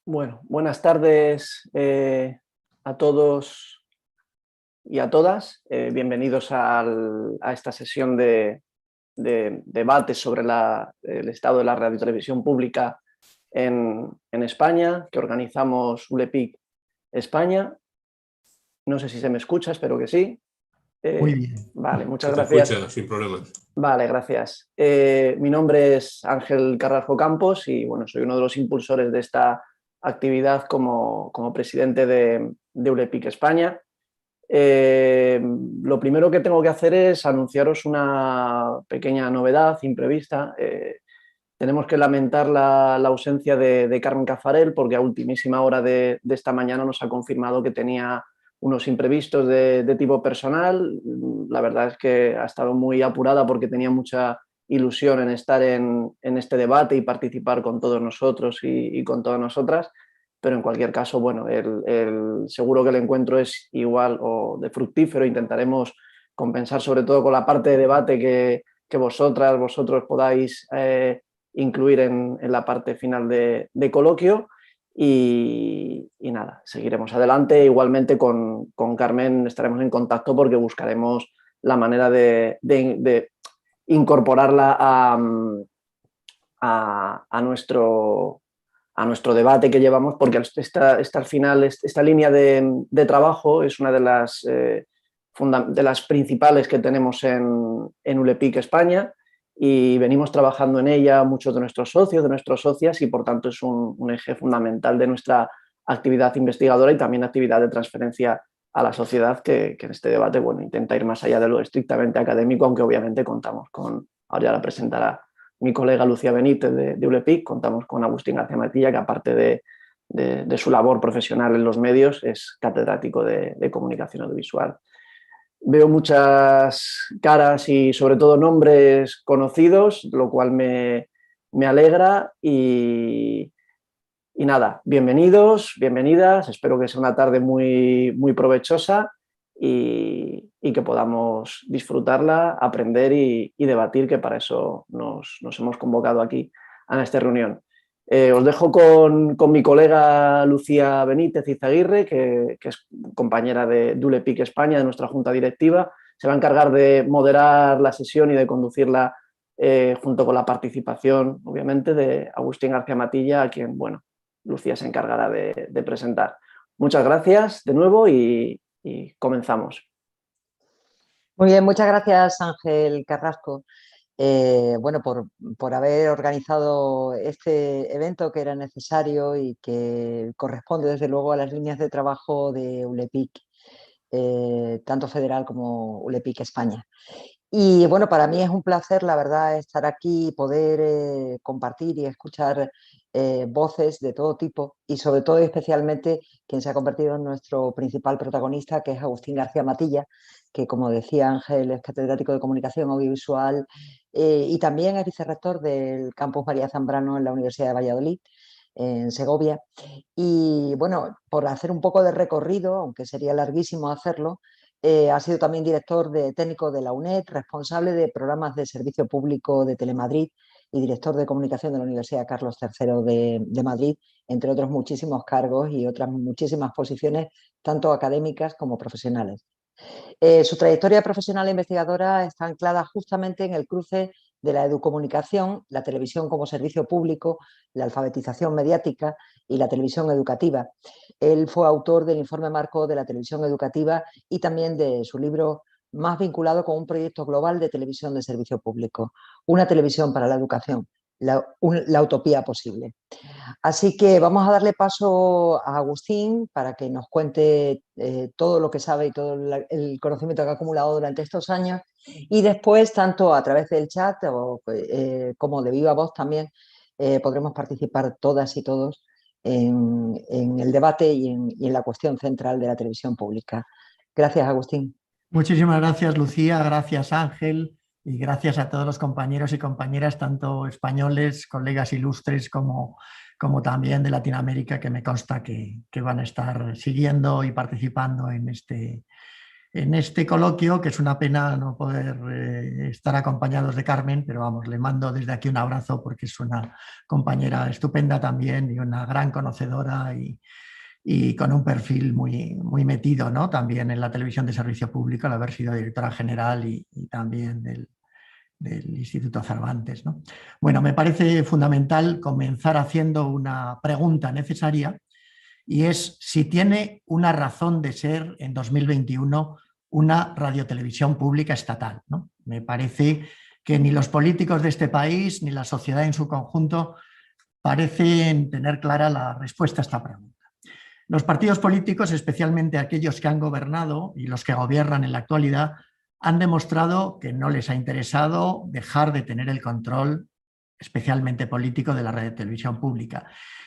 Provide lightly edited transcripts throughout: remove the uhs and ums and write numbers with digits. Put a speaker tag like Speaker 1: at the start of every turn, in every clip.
Speaker 1: Bueno, buenas tardes a todos y a todas. Bienvenidos a esta sesión de debate sobre el estado de la radio y televisión pública en España, que organizamos ULEPIC España. No sé si se me escucha, espero que sí.
Speaker 2: Muy bien.
Speaker 1: Vale, muchas
Speaker 3: Se te
Speaker 1: gracias.
Speaker 3: escucha sin problemas.
Speaker 1: Vale, gracias. Mi nombre es Ángel Carrasco Campos y bueno, soy uno de los impulsores de esta actividad como presidente de ULEPIC España. Lo primero que tengo que hacer es anunciaros una pequeña novedad imprevista. Tenemos que lamentar la ausencia de Carmen Cafarel porque a ultimísima hora de esta mañana nos ha confirmado que tenía unos imprevistos de tipo personal. La verdad es que ha estado muy apurada porque tenía mucha ilusión en estar en este debate y participar con todos nosotros y con todas nosotras, pero en cualquier caso, bueno, seguro que el encuentro es igual o de fructífero. Intentaremos compensar sobre todo con la parte de debate que vosotros podáis incluir en la parte final de coloquio. Y nada, seguiremos adelante. Igualmente con Carmen estaremos en contacto porque buscaremos la manera de incorporarla a nuestro debate que llevamos, porque al final esta línea de trabajo es una de las principales que tenemos en ULEPIC España, y venimos trabajando en ella muchos de nuestros socios, de nuestras socias, y por tanto es un eje fundamental de nuestra actividad investigadora y también actividad de transferencia a la sociedad, que en este debate, bueno, intenta ir más allá de lo estrictamente académico, aunque obviamente contamos con, ahora ya la presentará mi colega Lucía Benítez de ULEPIC, contamos con Agustín García Matilla, que aparte de su labor profesional en los medios, es catedrático de comunicación audiovisual. Veo muchas caras y sobre todo nombres conocidos, lo cual me alegra y nada, bienvenidos, bienvenidas. Espero que sea una tarde muy, muy provechosa y que podamos disfrutarla, aprender y debatir, que para eso nos hemos convocado aquí a esta reunión. Os dejo con mi colega Lucía Benítez Izaguirre, que es compañera de ULEPIC España, de nuestra junta directiva. Se va a encargar de moderar la sesión y de conducirla junto con la participación, obviamente, de Agustín García Matilla, a quien, bueno, Lucía se encargará de presentar. Muchas gracias de nuevo y comenzamos.
Speaker 4: Muy bien, muchas gracias, Ángel Carrasco. Bueno, por haber organizado este evento que era necesario y que corresponde desde luego a las líneas de trabajo de ULEPIC, tanto federal como ULEPIC España. Y bueno, para mí es un placer, la verdad, estar aquí y poder compartir y escuchar voces de todo tipo, y sobre todo y especialmente quien se ha convertido en nuestro principal protagonista, que es Agustín García Matilla, que, como decía Ángel, es catedrático de comunicación audiovisual y también es vicerrector del campus María Zambrano en la Universidad de Valladolid, en Segovia. Y bueno, por hacer un poco de recorrido, aunque sería larguísimo hacerlo, ha sido también director técnico de la UNED, responsable de programas de servicio público de Telemadrid y director de comunicación de la Universidad Carlos III de Madrid, entre otros muchísimos cargos y otras muchísimas posiciones, tanto académicas como profesionales. Su trayectoria profesional e investigadora está anclada justamente en el cruce de la educomunicación, la televisión como servicio público, la alfabetización mediática y la televisión educativa. Él fue autor del informe marco de la televisión educativa y también de su libro más vinculado con un proyecto global de televisión de servicio público, Una televisión para la educación, la utopía posible. Así que vamos a darle paso a Agustín para que nos cuente todo lo que sabe y todo el conocimiento que ha acumulado durante estos años, y después, tanto a través del chat como de viva voz también, podremos participar todas y todos en el debate y en la cuestión central de la televisión pública. Gracias, Agustín.
Speaker 2: Muchísimas gracias, Lucía, gracias, Ángel, y gracias a todos los compañeros y compañeras, tanto españoles, colegas ilustres, como también de Latinoamérica, que me consta que van a estar siguiendo y participando en este en este coloquio, que es una pena no poder estar acompañados de Carmen, pero vamos, le mando desde aquí un abrazo porque es una compañera estupenda también y una gran conocedora y con un perfil muy metido, ¿no? También en la televisión de servicio público, al haber sido directora general y también del Instituto Cervantes, ¿no? Bueno, me parece fundamental comenzar haciendo una pregunta necesaria y es si tiene una razón de ser en 2021 una radiotelevisión pública estatal, ¿no? Me parece que ni los políticos de este país ni la sociedad en su conjunto parecen tener clara la respuesta a esta pregunta. Los partidos políticos, especialmente aquellos que han gobernado y los que gobiernan en la actualidad, han demostrado que no les ha interesado dejar de tener el control, especialmente político, de la radiotelevisión pública.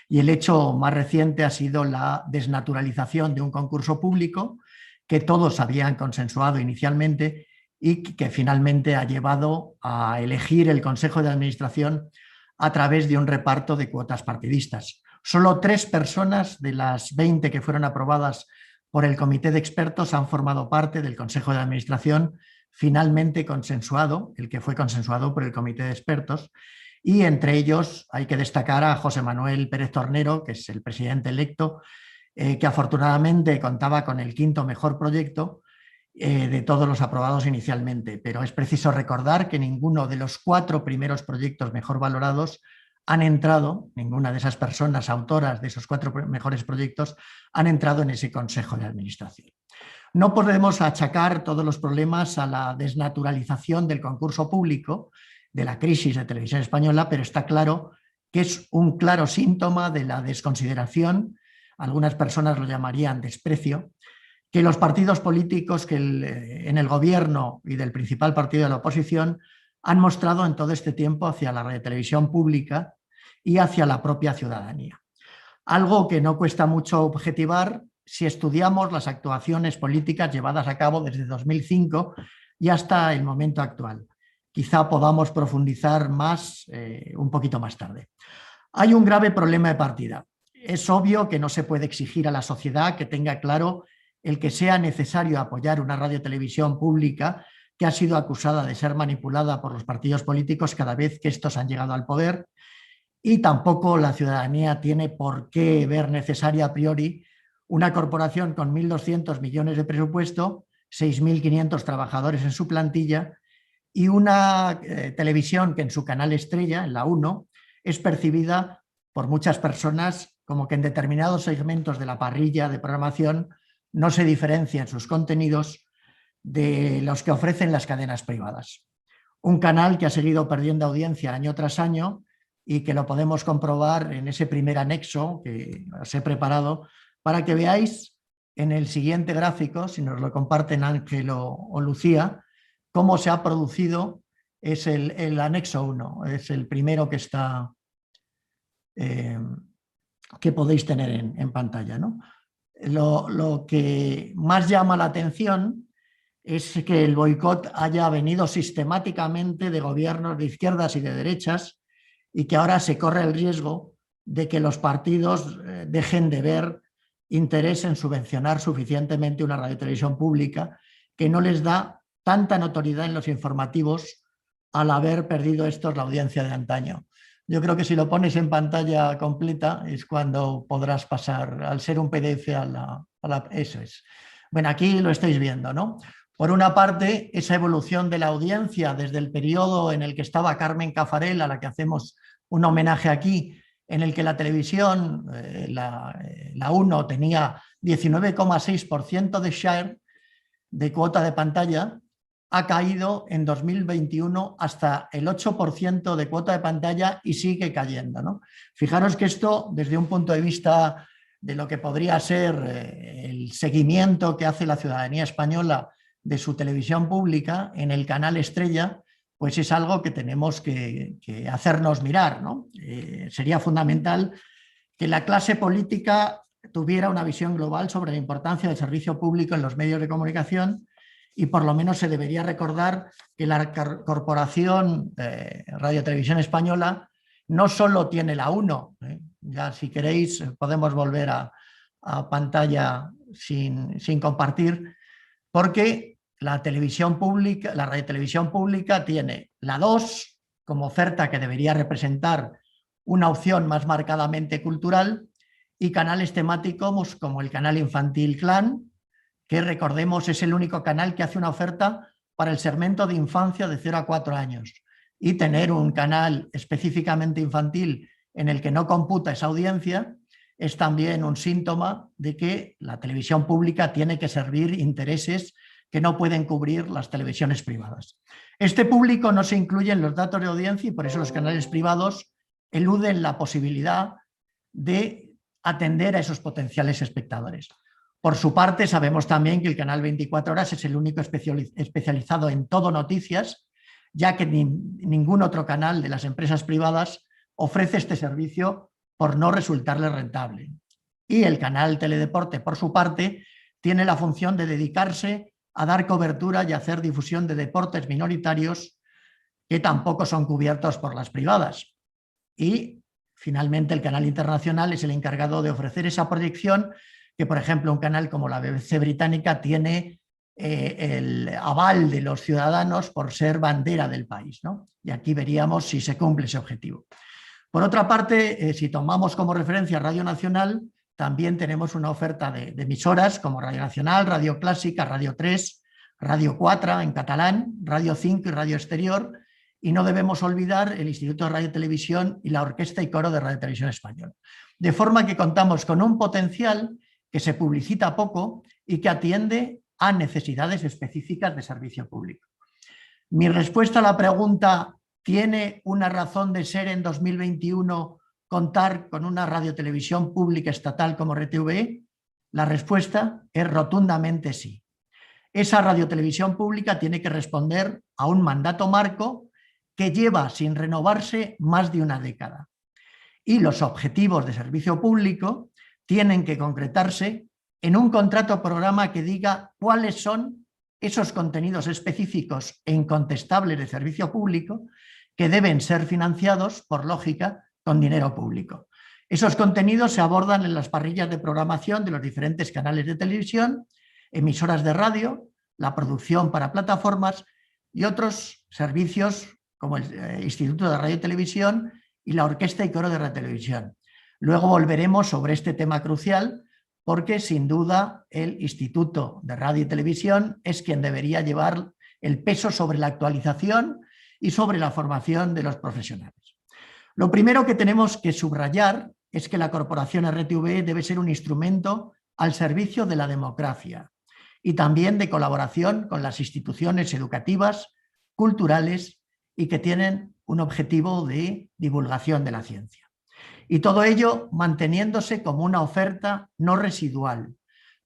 Speaker 2: Y el hecho más reciente ha sido la desnaturalización de un concurso público que todos habían consensuado inicialmente y que finalmente ha llevado a elegir el Consejo de Administración a través de un reparto de cuotas partidistas. Solo 3 personas de las 20 que fueron aprobadas por el Comité de Expertos han formado parte del Consejo de Administración finalmente consensuado, el que fue consensuado por el Comité de Expertos, y entre ellos hay que destacar a José Manuel Pérez Tornero, que es el presidente electo, que afortunadamente contaba con el 5º mejor proyecto de todos los aprobados inicialmente, pero es preciso recordar que ninguno de los 4 primeros proyectos mejor valorados han entrado, ninguna de esas personas autoras de esos 4 mejores proyectos han entrado en ese Consejo de Administración. No podemos achacar todos los problemas a la desnaturalización del concurso público, de la crisis de Televisión Española, pero está claro que es un claro síntoma de la desconsideración, algunas personas lo llamarían desprecio, que los partidos políticos que en el gobierno y del principal partido de la oposición han mostrado en todo este tiempo hacia la radiotelevisión pública y hacia la propia ciudadanía. Algo que no cuesta mucho objetivar si estudiamos las actuaciones políticas llevadas a cabo desde 2005 y hasta el momento actual. Quizá podamos profundizar más un poquito más tarde. Hay un grave problema de partida. Es obvio que no se puede exigir a la sociedad que tenga claro el que sea necesario apoyar una radiotelevisión pública que ha sido acusada de ser manipulada por los partidos políticos cada vez que estos han llegado al poder, y tampoco la ciudadanía tiene por qué ver necesaria a priori una corporación con 1.200 millones de presupuesto, 6.500 trabajadores en su plantilla y una televisión que en su canal estrella, en la 1, es percibida por muchas personas como que en determinados segmentos de la parrilla de programación no se diferencia en sus contenidos de los que ofrecen las cadenas privadas. Un canal que ha seguido perdiendo audiencia año tras año y que lo podemos comprobar en ese primer anexo que os he preparado para que veáis en el siguiente gráfico, si nos lo comparten Ángel o Lucía, cómo se ha producido. Es el anexo 1, es el primero que está que podéis tener en pantalla, ¿no? Lo que más llama la atención es que el boicot haya venido sistemáticamente de gobiernos de izquierdas y de derechas y que ahora se corre el riesgo de que los partidos dejen de ver interés en subvencionar suficientemente una radiotelevisión pública que no les da tanta notoriedad en los informativos al haber perdido estos la audiencia de antaño. Yo creo que si lo pones en pantalla completa es cuando podrás pasar, al ser un PDF, eso es. Bueno, aquí lo estáis viendo, ¿no? Por una parte, esa evolución de la audiencia desde el periodo en el que estaba Carmen Cafarel, a la que hacemos un homenaje aquí, en el que la televisión, la 1, tenía 19,6% de share, de cuota de pantalla, ha caído en 2021 hasta el 8% de cuota de pantalla y sigue cayendo, ¿no? Fijaros que esto, desde un punto de vista de lo que podría ser el seguimiento que hace la ciudadanía española de su televisión pública en el canal estrella, pues es algo que tenemos que hacernos mirar, ¿no? Sería fundamental que la clase política tuviera una visión global sobre la importancia del servicio público en los medios de comunicación, y por lo menos se debería recordar que la Corporación Radio Televisión Española no solo tiene la 1, ya si queréis podemos volver a pantalla sin compartir, porque la televisión pública, la radiotelevisión pública tiene la 2 como oferta que debería representar una opción más marcadamente cultural y canales temáticos como el canal infantil Clan, que recordemos es el único canal que hace una oferta para el segmento de infancia de 0 a 4 años. Y tener un canal específicamente infantil en el que no computa esa audiencia es también un síntoma de que la televisión pública tiene que servir intereses que no pueden cubrir las televisiones privadas. Este público no se incluye en los datos de audiencia y por eso los canales privados eluden la posibilidad de atender a esos potenciales espectadores. Por su parte, sabemos también que el canal 24 Horas es el único especializado en todo noticias, ya que ningún otro canal de las empresas privadas ofrece este servicio por no resultarle rentable. Y el canal Teledeporte, por su parte, tiene la función de dedicarse a dar cobertura y hacer difusión de deportes minoritarios que tampoco son cubiertos por las privadas. Y finalmente el canal internacional es el encargado de ofrecer esa proyección que, por ejemplo, un canal como la BBC británica tiene el aval de los ciudadanos por ser bandera del país, ¿no? Y aquí veríamos si se cumple ese objetivo. Por otra parte, si tomamos como referencia Radio Nacional, también tenemos una oferta de emisoras como Radio Nacional, Radio Clásica, Radio 3, Radio 4 en catalán, Radio 5 y Radio Exterior, y no debemos olvidar el Instituto de Radio y Televisión y la Orquesta y Coro de Radio y Televisión Española. De forma que contamos con un potencial que se publicita poco y que atiende a necesidades específicas de servicio público. Mi respuesta a la pregunta, ¿tiene una razón de ser en 2021 contar con una radiotelevisión pública estatal como RTVE? La respuesta es rotundamente sí. Esa radiotelevisión pública tiene que responder a un mandato marco que lleva sin renovarse más de una década. Y los objetivos de servicio público tienen que concretarse en un contrato programa que diga cuáles son esos contenidos específicos e incontestables de servicio público que deben ser financiados, por lógica, con dinero público. Esos contenidos se abordan en las parrillas de programación de los diferentes canales de televisión, emisoras de radio, la producción para plataformas y otros servicios como el Instituto de Radio y Televisión y la Orquesta y Coro de Radio y Televisión. Luego volveremos sobre este tema crucial porque sin duda el Instituto de Radio y Televisión es quien debería llevar el peso sobre la actualización y sobre la formación de los profesionales. Lo primero que tenemos que subrayar es que la corporación RTVE debe ser un instrumento al servicio de la democracia y también de colaboración con las instituciones educativas, culturales y que tienen un objetivo de divulgación de la ciencia. Y todo ello manteniéndose como una oferta no residual,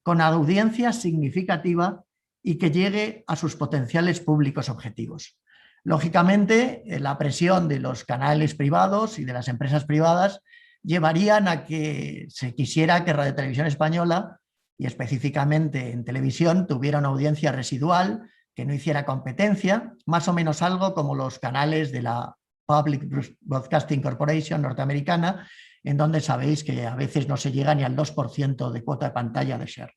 Speaker 2: con audiencia significativa y que llegue a sus potenciales públicos objetivos. Lógicamente, la presión de los canales privados y de las empresas privadas llevarían a que se quisiera que Radio Televisión Española, y específicamente en televisión, tuviera una audiencia residual, que no hiciera competencia, más o menos algo como los canales de la Public Broadcasting Corporation norteamericana, en donde sabéis que a veces no se llega ni al 2% de cuota de pantalla de share.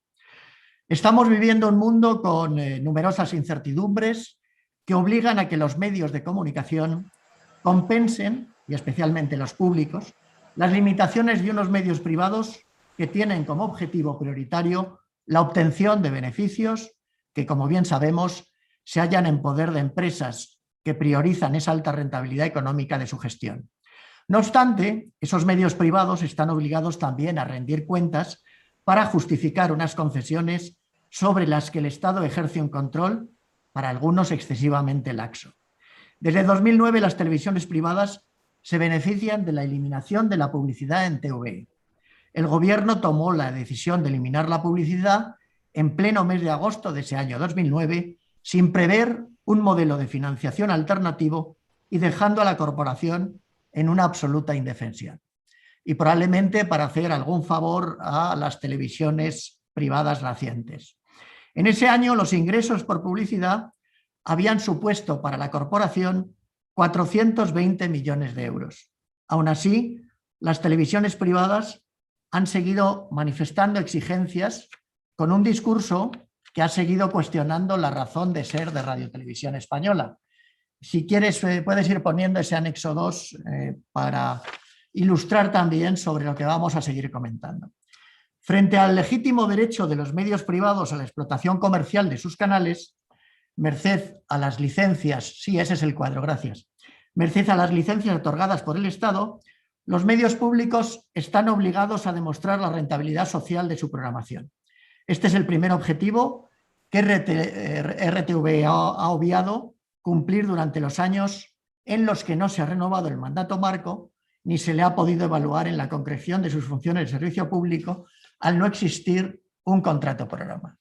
Speaker 2: Estamos viviendo un mundo con numerosas incertidumbres que obligan a que los medios de comunicación compensen, y especialmente los públicos, las limitaciones de unos medios privados que tienen como objetivo prioritario la obtención de beneficios que, como bien sabemos, se hallan en poder de empresas que priorizan esa alta rentabilidad económica de su gestión. No obstante, esos medios privados están obligados también a rendir cuentas para justificar unas concesiones sobre las que el Estado ejerce un control, para algunos excesivamente laxo. Desde 2009 las televisiones privadas se benefician de la eliminación de la publicidad en TV. El gobierno tomó la decisión de eliminar la publicidad en pleno mes de agosto de ese año 2009, sin prever un modelo de financiación alternativo y dejando a la corporación en una absoluta indefensión. Y probablemente para hacer algún favor a las televisiones privadas nacientes. En ese año los ingresos por publicidad habían supuesto para la corporación 420 millones de euros. Aún así, las televisiones privadas han seguido manifestando exigencias con un discurso que ha seguido cuestionando la razón de ser de Radio Televisión Española. Si quieres, puedes ir poniendo ese anexo 2 para ilustrar también sobre lo que vamos a seguir comentando. Frente al legítimo derecho de los medios privados a la explotación comercial de sus canales, merced a las licencias, sí, ese es el cuadro, gracias, merced a las licencias otorgadas por el Estado, los medios públicos están obligados a demostrar la rentabilidad social de su programación. Este es el primer objetivo que RTV ha obviado cumplir durante los años en los que no se ha renovado el mandato marco ni se le ha podido evaluar en la concreción de sus funciones de servicio público al no existir un contrato programa.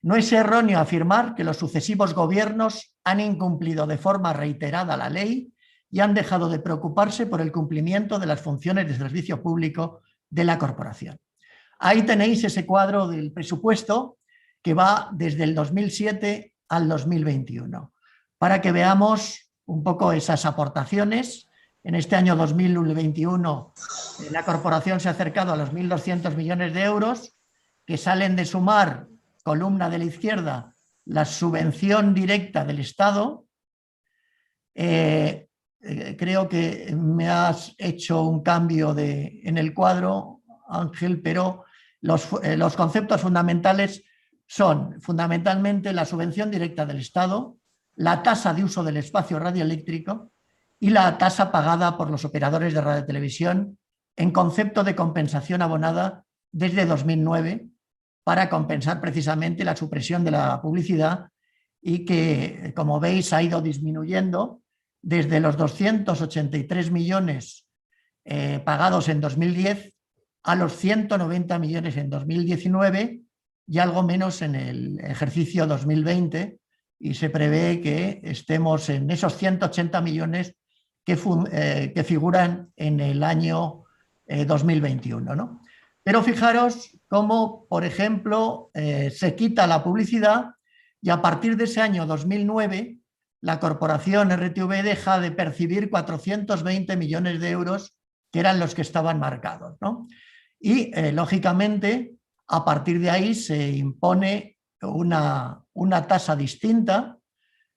Speaker 2: No es erróneo afirmar que los sucesivos gobiernos han incumplido de forma reiterada la ley y han dejado de preocuparse por el cumplimiento de las funciones de servicio público de la corporación. Ahí tenéis ese cuadro del presupuesto que va desde el 2007 al 2021, para que veamos un poco esas aportaciones. En este año 2021 la corporación se ha acercado a los 1.200 millones de euros, que salen de sumar, columna de la izquierda, la subvención directa del Estado. Creo que me has hecho un cambio en el cuadro, Ángel, pero los conceptos fundamentales son fundamentalmente la subvención directa del Estado, la tasa de uso del espacio radioeléctrico y la tasa pagada por los operadores de radiotelevisión en concepto de compensación abonada desde 2009 para compensar precisamente la supresión de la publicidad y que, como veis, ha ido disminuyendo desde los 283 millones pagados en 2010 a los 190 millones en 2019 y algo menos en el ejercicio 2020, y se prevé que estemos en esos 180 millones que figuran en el año 2021, ¿no? Pero fijaros cómo, por ejemplo, se quita la publicidad y a partir de ese año 2009 la corporación RTV deja de percibir 420 millones de euros, que eran los que estaban marcados, ¿no? Y, lógicamente, a partir de ahí se impone una tasa distinta.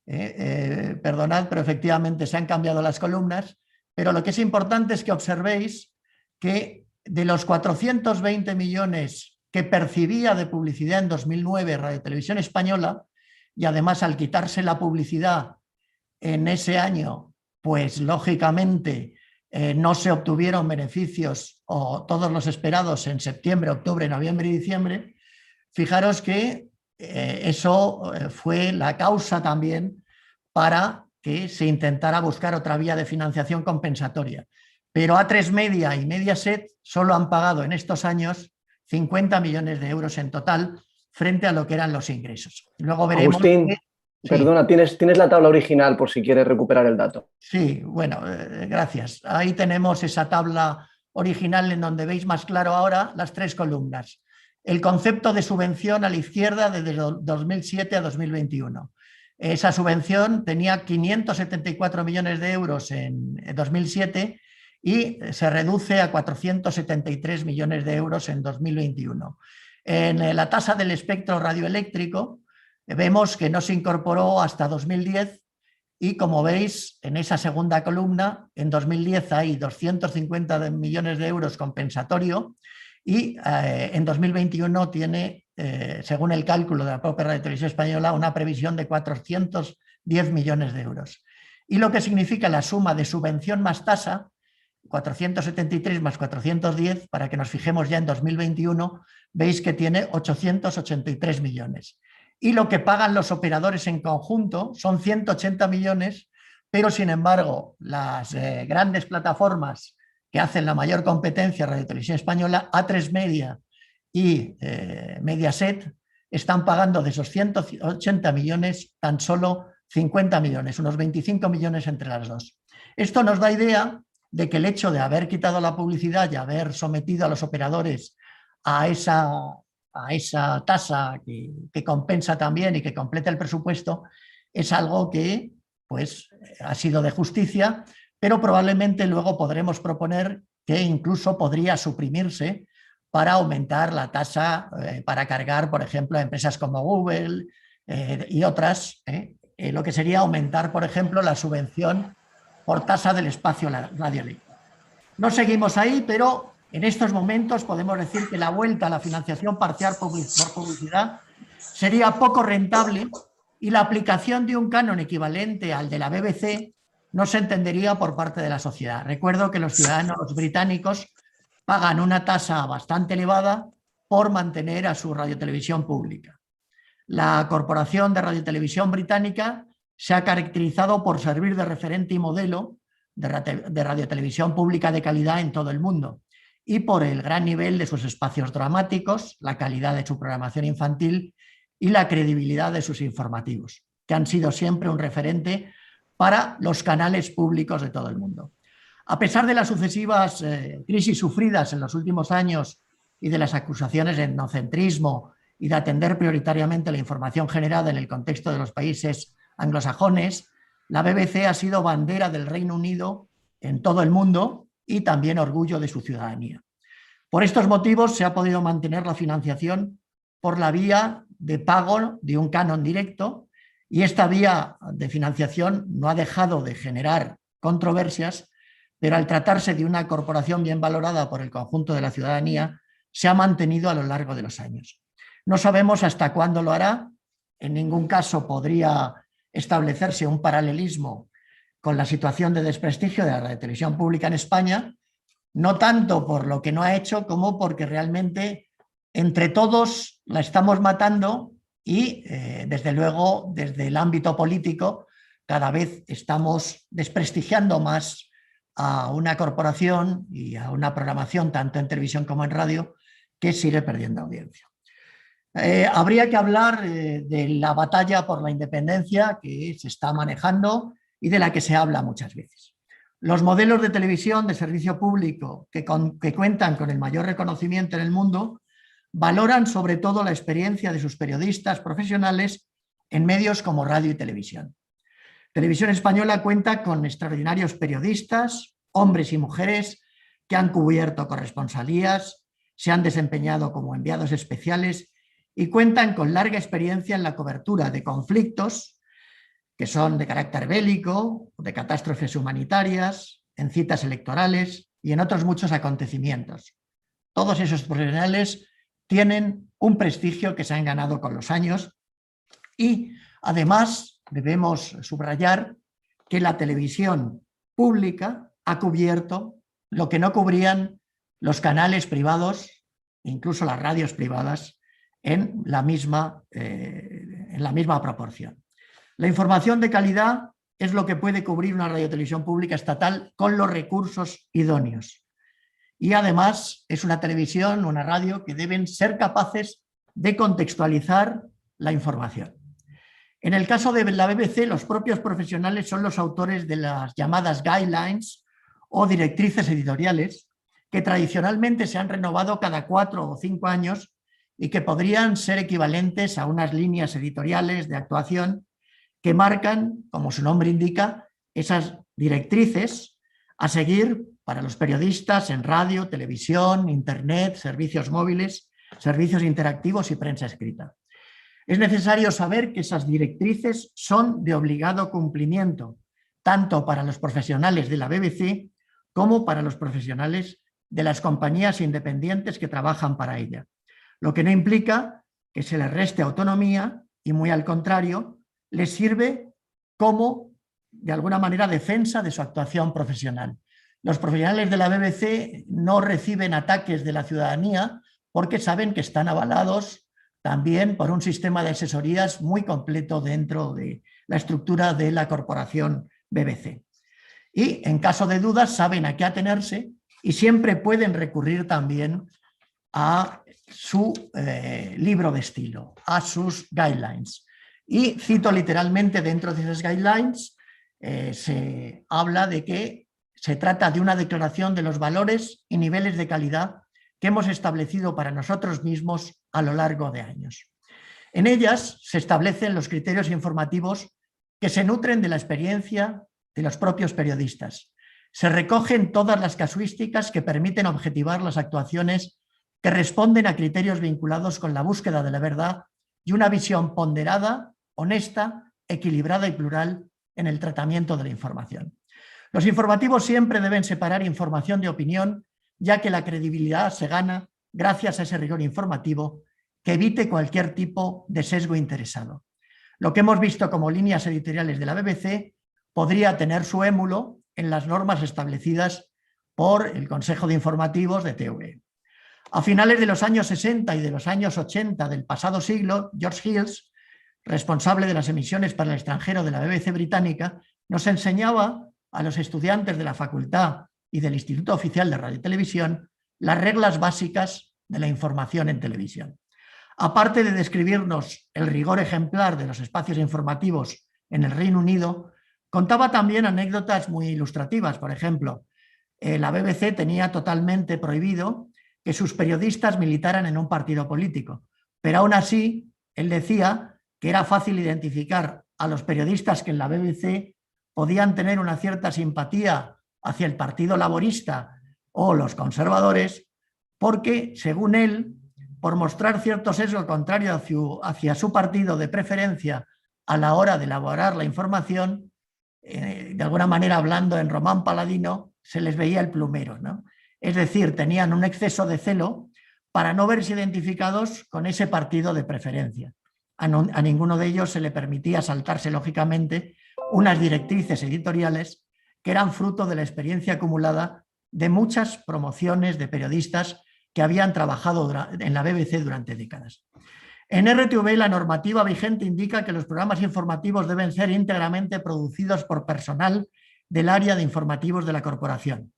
Speaker 2: Perdonad, pero efectivamente se han cambiado las columnas, pero lo que es importante es que observéis que de los 420 millones que percibía de publicidad en 2009 Radio Televisión Española, y además al quitarse la publicidad en ese año, pues lógicamente no se obtuvieron beneficios o todos los esperados en septiembre, octubre, noviembre y diciembre. Fijaros que eso fue la causa también para que se intentara buscar otra vía de financiación compensatoria. Pero A3 Media y Mediaset solo han pagado en estos años 50 millones de euros en total frente a lo que eran los ingresos. Luego veremos...
Speaker 1: Agustín, perdona, tienes la tabla original por si quieres recuperar el dato.
Speaker 2: Sí, bueno, gracias. Ahí tenemos esa tabla original en donde veis más claro ahora las tres columnas. El concepto de subvención a la izquierda desde 2007 a 2021. Esa subvención tenía 574 millones de euros en 2007 y se reduce a 473 millones de euros en 2021. En la tasa del espectro radioeléctrico vemos que no se incorporó hasta 2010 y, como veis, en esa segunda columna, en 2010 hay 250 millones de euros compensatorio y en 2021 tiene, según el cálculo de la propia Radio Televisión Española, una previsión de 410 millones de euros. Y lo que significa la suma de subvención más tasa, 473 más 410, para que nos fijemos ya en 2021, veis que tiene 883 millones. Y lo que pagan los operadores en conjunto son 180 millones, pero sin embargo las grandes plataformas que hacen la mayor competencia a Radio Televisión Española, A3 Media y Mediaset, están pagando de esos 180 millones tan solo 50 millones, unos 25 millones entre las dos. Esto nos da idea de que el hecho de haber quitado la publicidad y haber sometido a los operadores a esa tasa que compensa también y que completa el presupuesto es algo que pues, ha sido de justicia, pero probablemente luego podremos proponer que incluso podría suprimirse para aumentar la tasa para cargar, por ejemplo, a empresas como Google y otras, lo que sería aumentar, por ejemplo, la subvención por tasa del espacio radioeléctrico. No seguimos ahí, pero en estos momentos podemos decir que la vuelta a la financiación parcial por publicidad sería poco rentable y la aplicación de un canon equivalente al de la BBC no se entendería por parte de la sociedad. Recuerdo que los ciudadanos británicos pagan una tasa bastante elevada por mantener a su radiotelevisión pública. La Corporación de Radiotelevisión Británica se ha caracterizado por servir de referente y modelo de radiotelevisión pública de calidad en todo el mundo y por el gran nivel de sus espacios dramáticos, la calidad de su programación infantil y la credibilidad de sus informativos, que han sido siempre un referente para los canales públicos de todo el mundo. A pesar de las sucesivas crisis sufridas en los últimos años y de las acusaciones de etnocentrismo y de atender prioritariamente la información generada en el contexto de los países anglosajones, la BBC ha sido bandera del Reino Unido en todo el mundo y también orgullo de su ciudadanía. Por estos motivos se ha podido mantener la financiación por la vía de pago de un canon directo y esta vía de financiación no ha dejado de generar controversias, pero al tratarse de una corporación bien valorada por el conjunto de la ciudadanía, se ha mantenido a lo largo de los años. No sabemos hasta cuándo lo hará, en ningún caso podría establecerse un paralelismo con la situación de desprestigio de la radiotelevisión pública en España, no tanto por lo que no ha hecho como porque realmente entre todos la estamos matando y desde luego desde el ámbito político cada vez estamos desprestigiando más a una corporación y a una programación tanto en televisión como en radio que sigue perdiendo audiencia. Habría que hablar de la batalla por la independencia que se está manejando y de la que se habla muchas veces. Los modelos de televisión de servicio público que cuentan con el mayor reconocimiento en el mundo valoran sobre todo la experiencia de sus periodistas profesionales en medios como radio y televisión. Televisión Española cuenta con extraordinarios periodistas, hombres y mujeres que han cubierto corresponsalías, se han desempeñado como enviados especiales y cuentan con larga experiencia en la cobertura de conflictos que son de carácter bélico, de catástrofes humanitarias, en citas electorales y en otros muchos acontecimientos. Todos esos profesionales tienen un prestigio que se han ganado con los años y además debemos subrayar que la televisión pública ha cubierto lo que no cubrían los canales privados, incluso las radios privadas, en la misma proporción. La información de calidad es lo que puede cubrir una radiotelevisión pública estatal con los recursos idóneos. Y además es una televisión, una radio que deben ser capaces de contextualizar la información. En el caso de la BBC, los propios profesionales son los autores de las llamadas guidelines o directrices editoriales que tradicionalmente se han renovado cada 4 o 5 años y que podrían ser equivalentes a unas líneas editoriales de actuación que marcan, como su nombre indica, esas directrices a seguir para los periodistas en radio, televisión, internet, servicios móviles, servicios interactivos y prensa escrita. Es necesario saber que esas directrices son de obligado cumplimiento, tanto para los profesionales de la BBC como para los profesionales de las compañías independientes que trabajan para ella, lo que no implica que se les reste autonomía y, muy al contrario, les sirve como, de alguna manera, defensa de su actuación profesional. Los profesionales de la BBC no reciben ataques de la ciudadanía porque saben que están avalados también por un sistema de asesorías muy completo dentro de la estructura de la corporación BBC. Y en caso de dudas saben a qué atenerse y siempre pueden recurrir también a su libro de estilo, a sus guidelines. Y cito literalmente dentro de esas guidelines, se habla de que se trata de una declaración de los valores y niveles de calidad que hemos establecido para nosotros mismos a lo largo de años. En ellas se establecen los criterios informativos que se nutren de la experiencia de los propios periodistas. Se recogen todas las casuísticas que permiten objetivar las actuaciones que responden a criterios vinculados con la búsqueda de la verdad y una visión ponderada, honesta, equilibrada y plural en el tratamiento de la información. Los informativos siempre deben separar información de opinión, ya que la credibilidad se gana gracias a ese rigor informativo que evite cualquier tipo de sesgo interesado. Lo que hemos visto como líneas editoriales de la BBC podría tener su émulo en las normas establecidas por el Consejo de Informativos de TVE. A finales de los años 60 y de los años 80 del pasado siglo, George Hills, responsable de las emisiones para el extranjero de la BBC británica, nos enseñaba a los estudiantes de la facultad y del Instituto Oficial de Radio y Televisión las reglas básicas de la información en televisión. Aparte de describirnos el rigor ejemplar de los espacios informativos en el Reino Unido, contaba también anécdotas muy ilustrativas. Por ejemplo, la BBC tenía totalmente prohibido que sus periodistas militaran en un partido político, pero aún así él decía que era fácil identificar a los periodistas que en la BBC podían tener una cierta simpatía hacia el Partido Laborista o los conservadores, porque, según él, por mostrar cierto sesgo contrario hacia su partido de preferencia a la hora de elaborar la información, de alguna manera hablando en román paladino, se les veía el plumero, ¿no? Es decir, tenían un exceso de celo para no verse identificados con ese partido de preferencia. A ninguno de ellos se le permitía saltarse, lógicamente, unas directrices editoriales que eran fruto de la experiencia acumulada de muchas promociones de periodistas que habían trabajado en la BBC durante décadas. En RTV la normativa vigente indica que los programas informativos deben ser íntegramente producidos por personal del área de informativos de la corporación.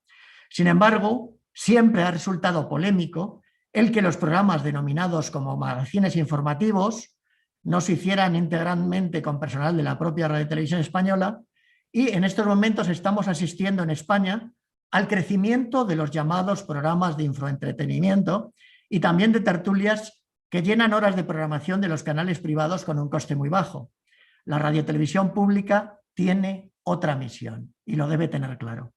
Speaker 2: Sin embargo, siempre ha resultado polémico el que los programas denominados como magazines informativos no se hicieran íntegramente con personal de la propia Radio y Televisión Española, y en estos momentos estamos asistiendo en España al crecimiento de los llamados programas de infoentretenimiento y también de tertulias que llenan horas de programación de los canales privados con un coste muy bajo. La radiotelevisión pública tiene otra misión y lo debe tener claro.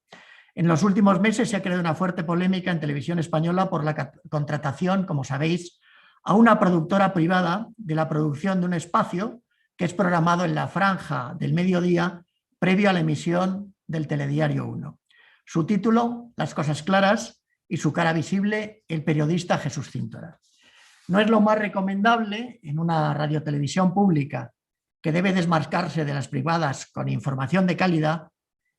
Speaker 2: En los últimos meses se ha creado una fuerte polémica en Televisión Española por la contratación, como sabéis, a una productora privada de la producción de un espacio que es programado en la franja del mediodía previo a la emisión del Telediario 1. Su título, Las cosas claras, y su cara visible, el periodista Jesús Cintora. No es lo más recomendable en una radiotelevisión pública que debe desmarcarse de las privadas con información de calidad,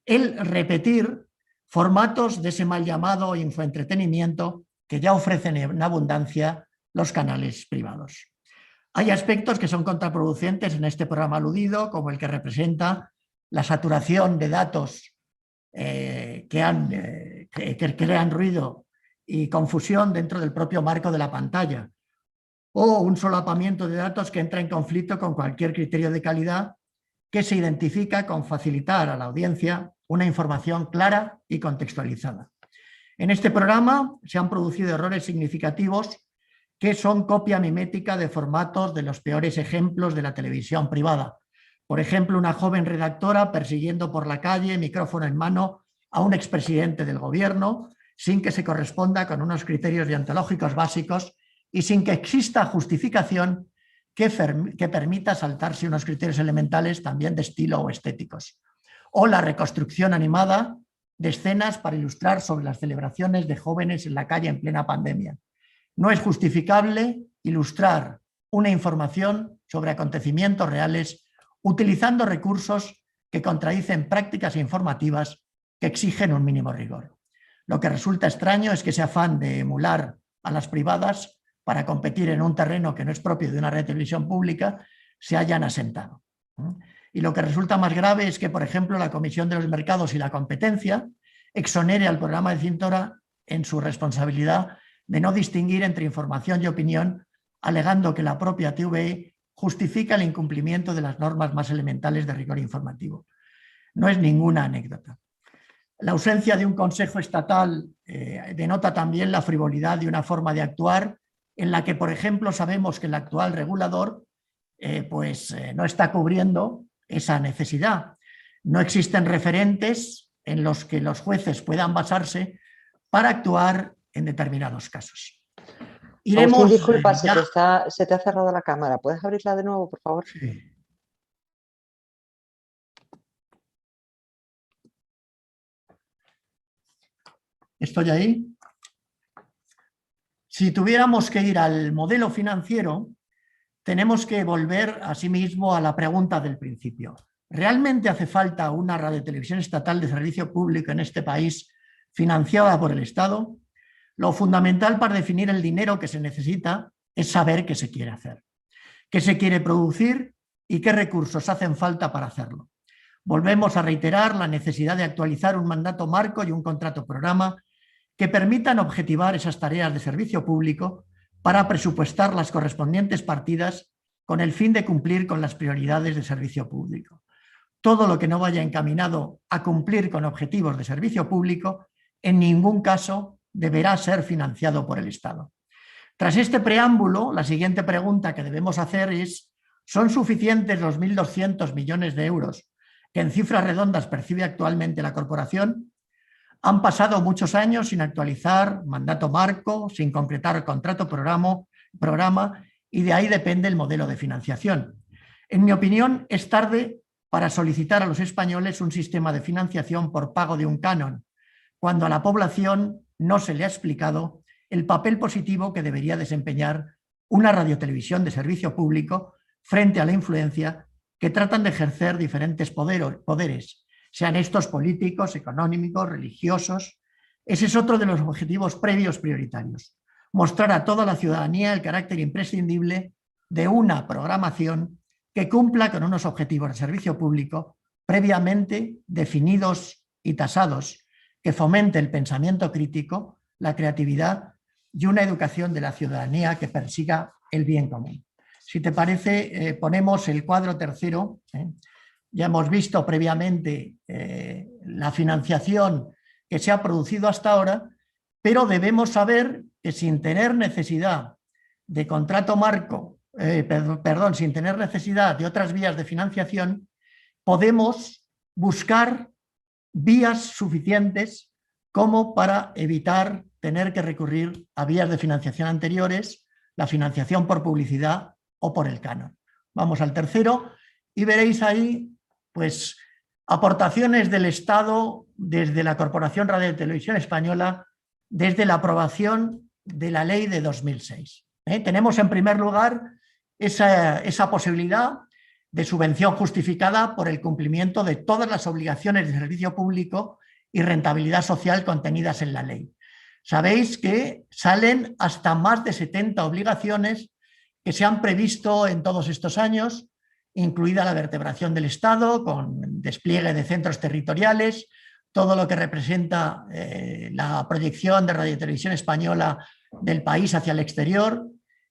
Speaker 2: el repetir formatos de ese mal llamado infoentretenimiento que ya ofrecen en abundancia los canales privados. Hay aspectos que son contraproducentes en este programa aludido, como el que representa la saturación de datos que crean ruido y confusión dentro del propio marco de la pantalla, o un solapamiento de datos que entra en conflicto con cualquier criterio de calidad que se identifica con facilitar a la audiencia una información clara y contextualizada. En este programa se han producido errores significativos que son copia mimética de formatos de los peores ejemplos de la televisión privada. Por ejemplo, una joven redactora persiguiendo por la calle, micrófono en mano, a un expresidente del gobierno, sin que se corresponda con unos criterios deontológicos básicos y sin que exista justificación que permita saltarse unos criterios elementales también de estilo o estéticos. O la reconstrucción animada de escenas para ilustrar sobre las celebraciones de jóvenes en la calle en plena pandemia. No es justificable ilustrar una información sobre acontecimientos reales utilizando recursos que contradicen prácticas informativas que exigen un mínimo rigor. Lo que resulta extraño es que ese afán de emular a las privadas para competir en un terreno que no es propio de una red de televisión pública se hayan asentado. Y lo que resulta más grave es que, por ejemplo, la Comisión de los Mercados y la Competencia exonere al programa de Cintora en su responsabilidad de no distinguir entre información y opinión, alegando que la propia TVE justifica el incumplimiento de las normas más elementales de rigor informativo. No es ninguna anécdota. La ausencia de un consejo estatal denota también la frivolidad de una forma de actuar en la que, por ejemplo, sabemos que el actual regulador no está cubriendo esa necesidad. No existen referentes en los que los jueces puedan basarse para actuar en determinados casos. Iremos...
Speaker 4: Agustín, disculpa,
Speaker 2: ya...
Speaker 4: se te ha cerrado la cámara. ¿Puedes abrirla de nuevo, por favor?
Speaker 2: Sí. ¿Estoy ahí? Si tuviéramos que ir al modelo financiero, tenemos que volver asimismo a la pregunta del principio. ¿Realmente hace falta una radiotelevisión estatal de servicio público en este país financiada por el Estado? Lo fundamental para definir el dinero que se necesita es saber qué se quiere hacer, qué se quiere producir y qué recursos hacen falta para hacerlo. Volvemos a reiterar la necesidad de actualizar un mandato marco y un contrato programa que permitan objetivar esas tareas de servicio público para presupuestar las correspondientes partidas con el fin de cumplir con las prioridades de servicio público. Todo lo que no vaya encaminado a cumplir con objetivos de servicio público en ningún caso deberá ser financiado por el Estado. Tras este preámbulo, la siguiente pregunta que debemos hacer es: ¿son suficientes los 1.200 millones de euros que en cifras redondas percibe actualmente la corporación? Han pasado muchos años sin actualizar mandato marco, sin concretar el contrato programa, y de ahí depende el modelo de financiación. En mi opinión, es tarde para solicitar a los españoles un sistema de financiación por pago de un canon, cuando a la población no se le ha explicado el papel positivo que debería desempeñar una radiotelevisión de servicio público frente a la influencia que tratan de ejercer diferentes poderes, sean estos políticos, económicos, religiosos. Ese es otro de los objetivos previos prioritarios: mostrar a toda la ciudadanía el carácter imprescindible de una programación que cumpla con unos objetivos de servicio público previamente definidos y tasados, que fomente el pensamiento crítico, la creatividad y una educación de la ciudadanía que persiga el bien común. Si te parece, ponemos el cuadro tercero. Ya hemos visto previamente la financiación que se ha producido hasta ahora, pero debemos saber que sin tener necesidad de contrato marco, sin tener necesidad de otras vías de financiación, podemos buscar vías suficientes como para evitar tener que recurrir a vías de financiación anteriores, la financiación por publicidad o por el canon. Vamos al tercero y veréis ahí pues aportaciones del Estado desde la Corporación Radio y Televisión Española desde la aprobación de la ley de 2006. Tenemos en primer lugar esa posibilidad de subvención justificada por el cumplimiento de todas las obligaciones de servicio público y rentabilidad social contenidas en la ley. Sabéis que salen hasta más de 70 obligaciones que se han previsto en todos estos años, incluida la vertebración del Estado con despliegue de centros territoriales, todo lo que representa la proyección de Radio y Televisión Española del país hacia el exterior,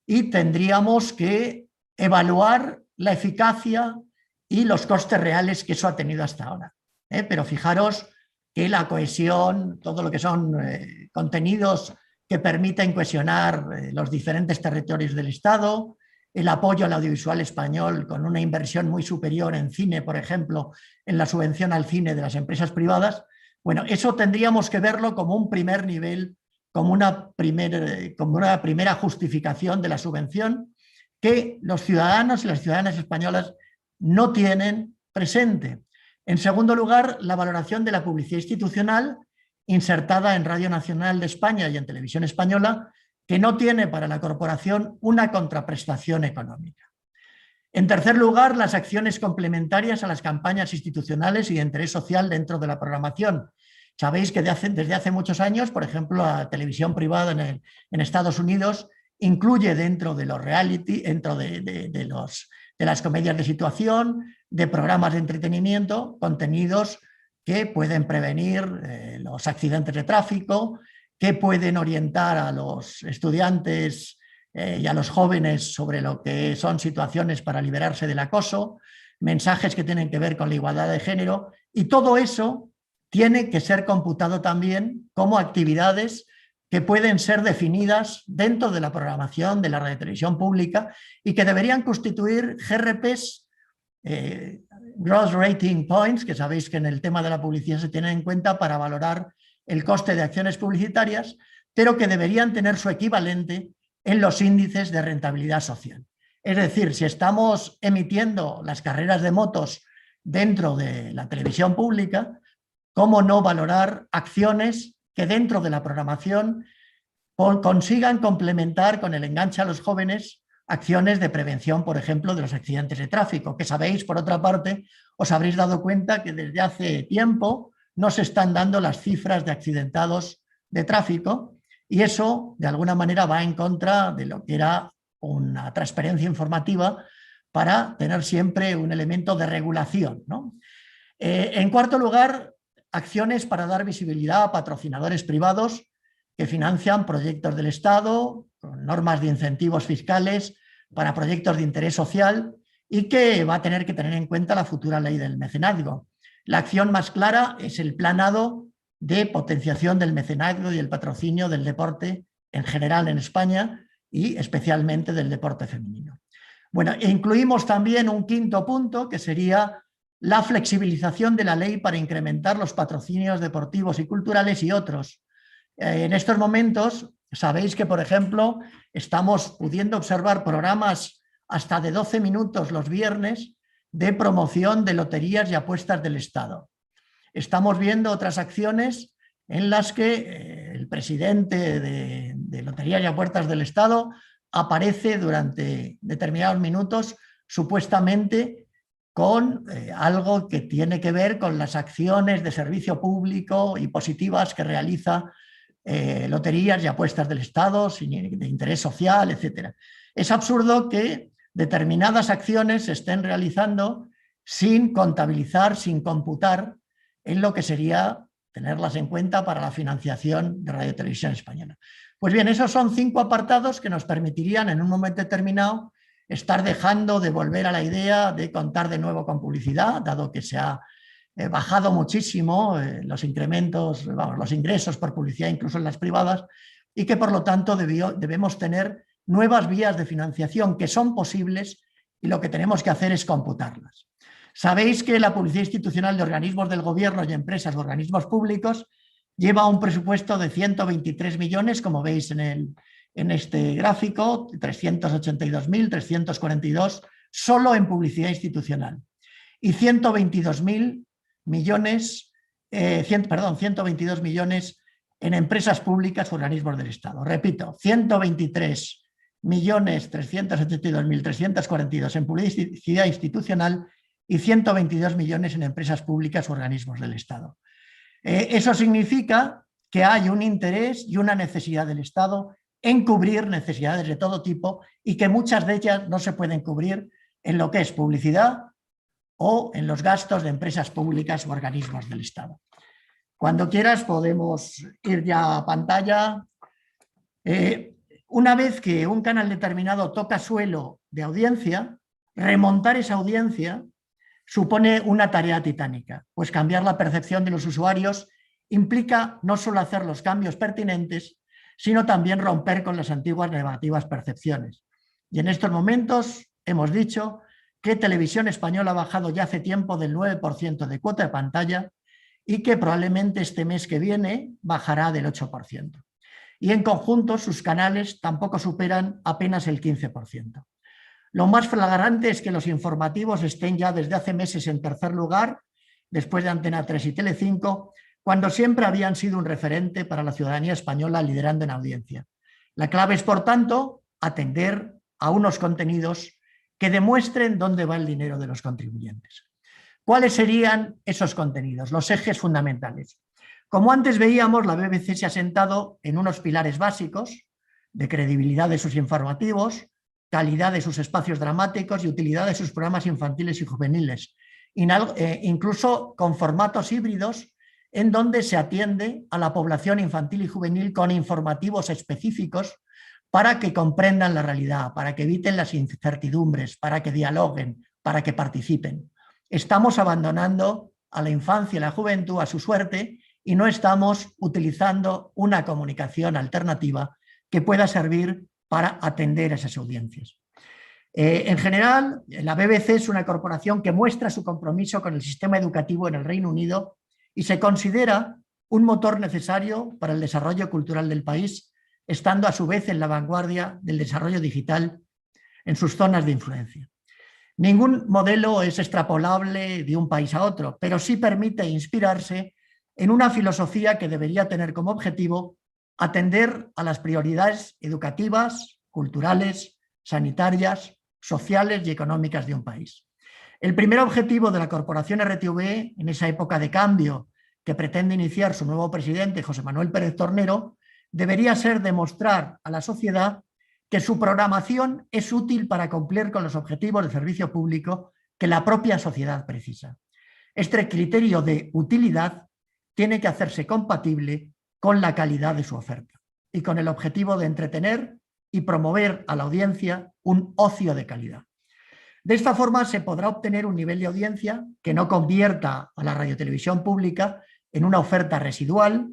Speaker 2: y tendríamos que evaluar la eficacia y los costes reales que eso ha tenido hasta ahora. Pero fijaros que la cohesión, todo lo que son contenidos que permiten cohesionar los diferentes territorios del Estado, el apoyo al audiovisual español con una inversión muy superior en cine, por ejemplo, en la subvención al cine de las empresas privadas. Bueno, eso tendríamos que verlo como un primer nivel, como una primera justificación de la subvención que los ciudadanos y las ciudadanas españolas no tienen presente. En segundo lugar, la valoración de la publicidad institucional insertada en Radio Nacional de España y en Televisión Española, que no tiene para la corporación una contraprestación económica. En tercer lugar, las acciones complementarias a las campañas institucionales y de interés social dentro de la programación. Sabéis que desde hace muchos años, por ejemplo, la televisión privada en Estados Unidos incluye dentro de los reality, dentro de las comedias de situación, de programas de entretenimiento, contenidos que pueden prevenir los accidentes de tráfico, que pueden orientar a los estudiantes y a los jóvenes sobre lo que son situaciones para liberarse del acoso, mensajes que tienen que ver con la igualdad de género, y todo eso tiene que ser computado también como actividades que pueden ser definidas dentro de la programación de la radiotelevisión pública y que deberían constituir GRPs, Gross Rating Points, que sabéis que en el tema de la publicidad se tienen en cuenta para valorar el coste de acciones publicitarias, pero que deberían tener su equivalente en los índices de rentabilidad social. Es decir, si estamos emitiendo las carreras de motos dentro de la televisión pública, ¿cómo no valorar acciones que dentro de la programación consigan complementar con el enganche a los jóvenes acciones de prevención, por ejemplo, de los accidentes de tráfico? Que sabéis, por otra parte, os habréis dado cuenta que desde hace tiempo no se están dando las cifras de accidentados de tráfico y eso, de alguna manera, va en contra de lo que era una transparencia informativa para tener siempre un elemento de regulación, ¿no? En cuarto lugar, acciones para dar visibilidad a patrocinadores privados que financian proyectos del Estado, con normas de incentivos fiscales para proyectos de interés social y que va a tener que tener en cuenta la futura ley del mecenazgo. La acción más clara es el planado de potenciación del mecenazgo y el patrocinio del deporte en general en España y especialmente del deporte femenino. Bueno, incluimos también un quinto punto que sería la flexibilización de la ley para incrementar los patrocinios deportivos y culturales y otros. En estos momentos, sabéis que, por ejemplo, estamos pudiendo observar programas hasta de 12 minutos los viernes de promoción de loterías y apuestas del Estado. Estamos viendo otras acciones en las que el presidente de Loterías y Apuestas del Estado aparece durante determinados minutos supuestamente con algo que tiene que ver con las acciones de servicio público y positivas que realiza Loterías y Apuestas del Estado, de interés social, etc. Es absurdo que determinadas acciones se estén realizando sin contabilizar, sin computar en lo que sería tenerlas en cuenta para la financiación de Radio Televisión Española. Pues bien, esos son 5 apartados que nos permitirían en un momento determinado estar dejando de volver a la idea de contar de nuevo con publicidad, dado que se ha bajado muchísimo los incrementos, los ingresos por publicidad, incluso en las privadas, y que por lo tanto debemos tener nuevas vías de financiación que son posibles y lo que tenemos que hacer es computarlas. Sabéis que la publicidad institucional de organismos del gobierno y empresas o organismos públicos lleva un presupuesto de 123 millones, como veis en este gráfico, 382.342 solo en publicidad institucional y 122 millones en empresas públicas o organismos del Estado. Repito, 123.382.342 en publicidad institucional y 122 millones en empresas públicas o organismos del Estado. Eso significa que hay un interés y una necesidad del Estado en cubrir necesidades de todo tipo y que muchas de ellas no se pueden cubrir en lo que es publicidad o en los gastos de empresas públicas o organismos del Estado. Cuando quieras podemos ir ya a pantalla. Una vez que un canal determinado toca suelo de audiencia, remontar esa audiencia supone una tarea titánica, pues cambiar la percepción de los usuarios implica no solo hacer los cambios pertinentes, sino también romper con las antiguas negativas percepciones. Y en estos momentos hemos dicho que Televisión Española ha bajado ya hace tiempo del 9% de cuota de pantalla y que probablemente este mes que viene bajará del 8%. Y en conjunto sus canales tampoco superan apenas el 15%. Lo más flagrante es que los informativos estén ya desde hace meses en tercer lugar, después de Antena 3 y Telecinco, cuando siempre habían sido un referente para la ciudadanía española liderando en audiencia. La clave es, por tanto, atender a unos contenidos que demuestren dónde va el dinero de los contribuyentes. ¿Cuáles serían esos contenidos, los ejes fundamentales? Como antes veíamos, la BBC se ha sentado en unos pilares básicos de credibilidad de sus informativos, calidad de sus espacios dramáticos y utilidad de sus programas infantiles y juveniles, incluso con formatos híbridos en donde se atiende a la población infantil y juvenil con informativos específicos para que comprendan la realidad, para que eviten las incertidumbres, para que dialoguen, para que participen. Estamos abandonando a la infancia y la juventud a su suerte y no estamos utilizando una comunicación alternativa que pueda servir para atender a esas audiencias. En general, la BBC es una corporación que muestra su compromiso con el sistema educativo en el Reino Unido y se considera un motor necesario para el desarrollo cultural del país, estando a su vez en la vanguardia del desarrollo digital en sus zonas de influencia. Ningún modelo es extrapolable de un país a otro, pero sí permite inspirarse en una filosofía que debería tener como objetivo atender a las prioridades educativas, culturales, sanitarias, sociales y económicas de un país. El primer objetivo de la corporación RTV, en esa época de cambio que pretende iniciar su nuevo presidente, José Manuel Pérez Tornero, debería ser demostrar a la sociedad que su programación es útil para cumplir con los objetivos de servicio público que la propia sociedad precisa. Este criterio de utilidad tiene que hacerse compatible con la calidad de su oferta y con el objetivo de entretener y promover a la audiencia un ocio de calidad. De esta forma se podrá obtener un nivel de audiencia que no convierta a la radiotelevisión pública en una oferta residual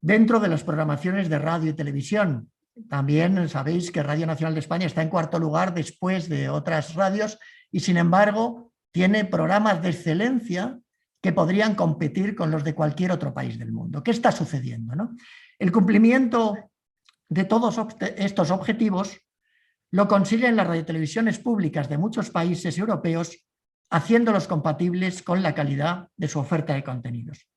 Speaker 2: dentro de las programaciones de radio y televisión. También sabéis que Radio Nacional de España está en cuarto lugar después de otras radios y, sin embargo, tiene programas de excelencia que podrían competir con los de cualquier otro país del mundo. ¿Qué está sucediendo, no? El cumplimiento de todos estos objetivos lo consiguen las radiotelevisiones públicas de muchos países europeos, haciéndolos compatibles con la calidad de su oferta de contenidos.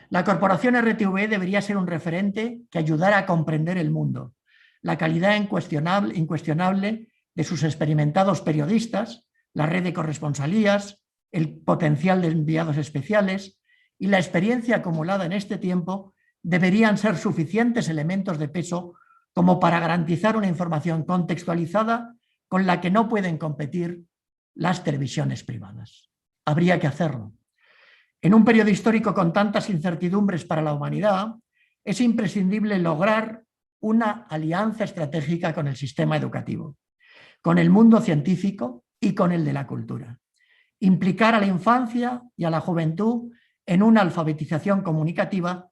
Speaker 2: La corporación RTV debería ser un referente que ayudara a comprender el mundo, la calidad incuestionable de sus experimentados periodistas, la red de corresponsalías, el potencial de enviados especiales y la experiencia acumulada en este tiempo deberían ser suficientes elementos de peso como para garantizar una información contextualizada con la que no pueden competir las televisiones privadas. Habría que hacerlo. En un periodo histórico con tantas incertidumbres para la humanidad, es imprescindible lograr una alianza estratégica con el sistema educativo, con el mundo científico y con el de la cultura. Implicar a la infancia y a la juventud en una alfabetización comunicativa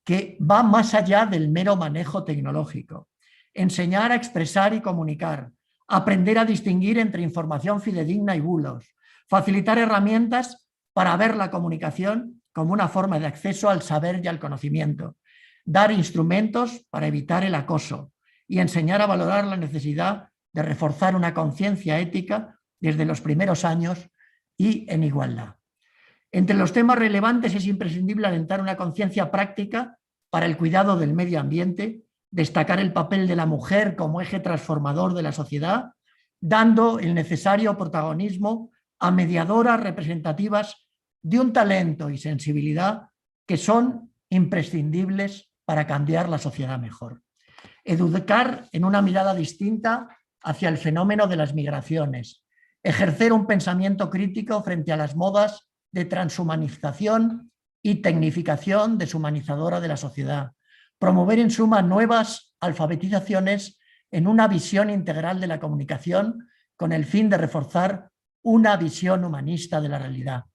Speaker 2: que va más allá del mero manejo tecnológico. Enseñar a expresar y comunicar, aprender a distinguir entre información fidedigna y bulos, facilitar herramientas para ver la comunicación como una forma de acceso al saber y al conocimiento, dar instrumentos para evitar el acoso y enseñar a valorar la necesidad de reforzar una conciencia ética desde los primeros años y en igualdad. Entre los temas relevantes es imprescindible alentar una conciencia práctica para el cuidado del medio ambiente, destacar el papel de la mujer como eje transformador de la sociedad, dando el necesario protagonismo a mediadoras representativas de un talento y sensibilidad que son imprescindibles para cambiar la sociedad mejor. Educar en una mirada distinta hacia el fenómeno de las migraciones, ejercer un pensamiento crítico frente a las modas de transhumanización y tecnificación deshumanizadora de la sociedad, promover en suma nuevas alfabetizaciones en una visión integral de la comunicación con el fin de reforzar una visión humanista de la realidad.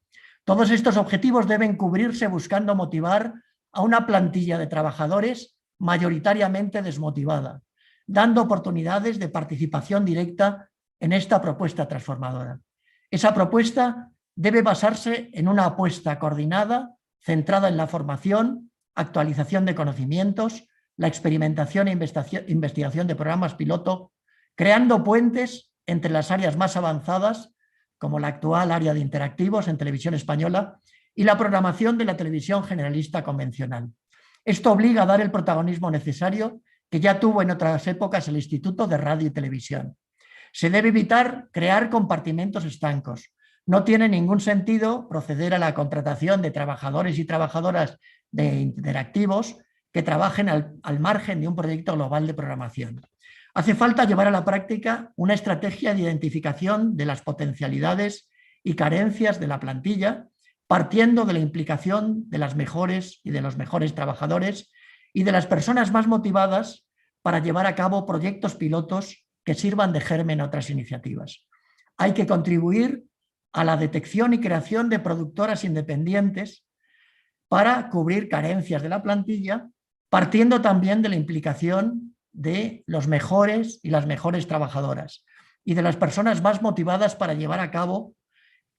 Speaker 2: Todos estos objetivos deben cubrirse buscando motivar a una plantilla de trabajadores mayoritariamente desmotivada, dando oportunidades de participación directa en esta propuesta transformadora. Esa propuesta debe basarse en una apuesta coordinada, centrada en la formación, actualización de conocimientos, la experimentación e investigación de programas piloto, creando puentes entre las áreas más avanzadas, como la actual área de interactivos en televisión española, y la programación de la televisión generalista convencional. Esto obliga a dar el protagonismo necesario que ya tuvo en otras épocas el Instituto de Radio y Televisión. Se debe evitar crear compartimentos estancos. No tiene ningún sentido proceder a la contratación de trabajadores y trabajadoras de interactivos que trabajen al margen de un proyecto global de programación. Hace falta llevar a la práctica una estrategia de identificación de las potencialidades y carencias de la plantilla, partiendo de la implicación de las mejores y de los mejores trabajadores y de las personas más motivadas para llevar a cabo proyectos pilotos que sirvan de germen a otras iniciativas. Hay que contribuir a la detección y creación de productoras independientes para cubrir carencias de la plantilla, partiendo también de la implicación de los mejores y las mejores trabajadoras y de las personas más motivadas para llevar a cabo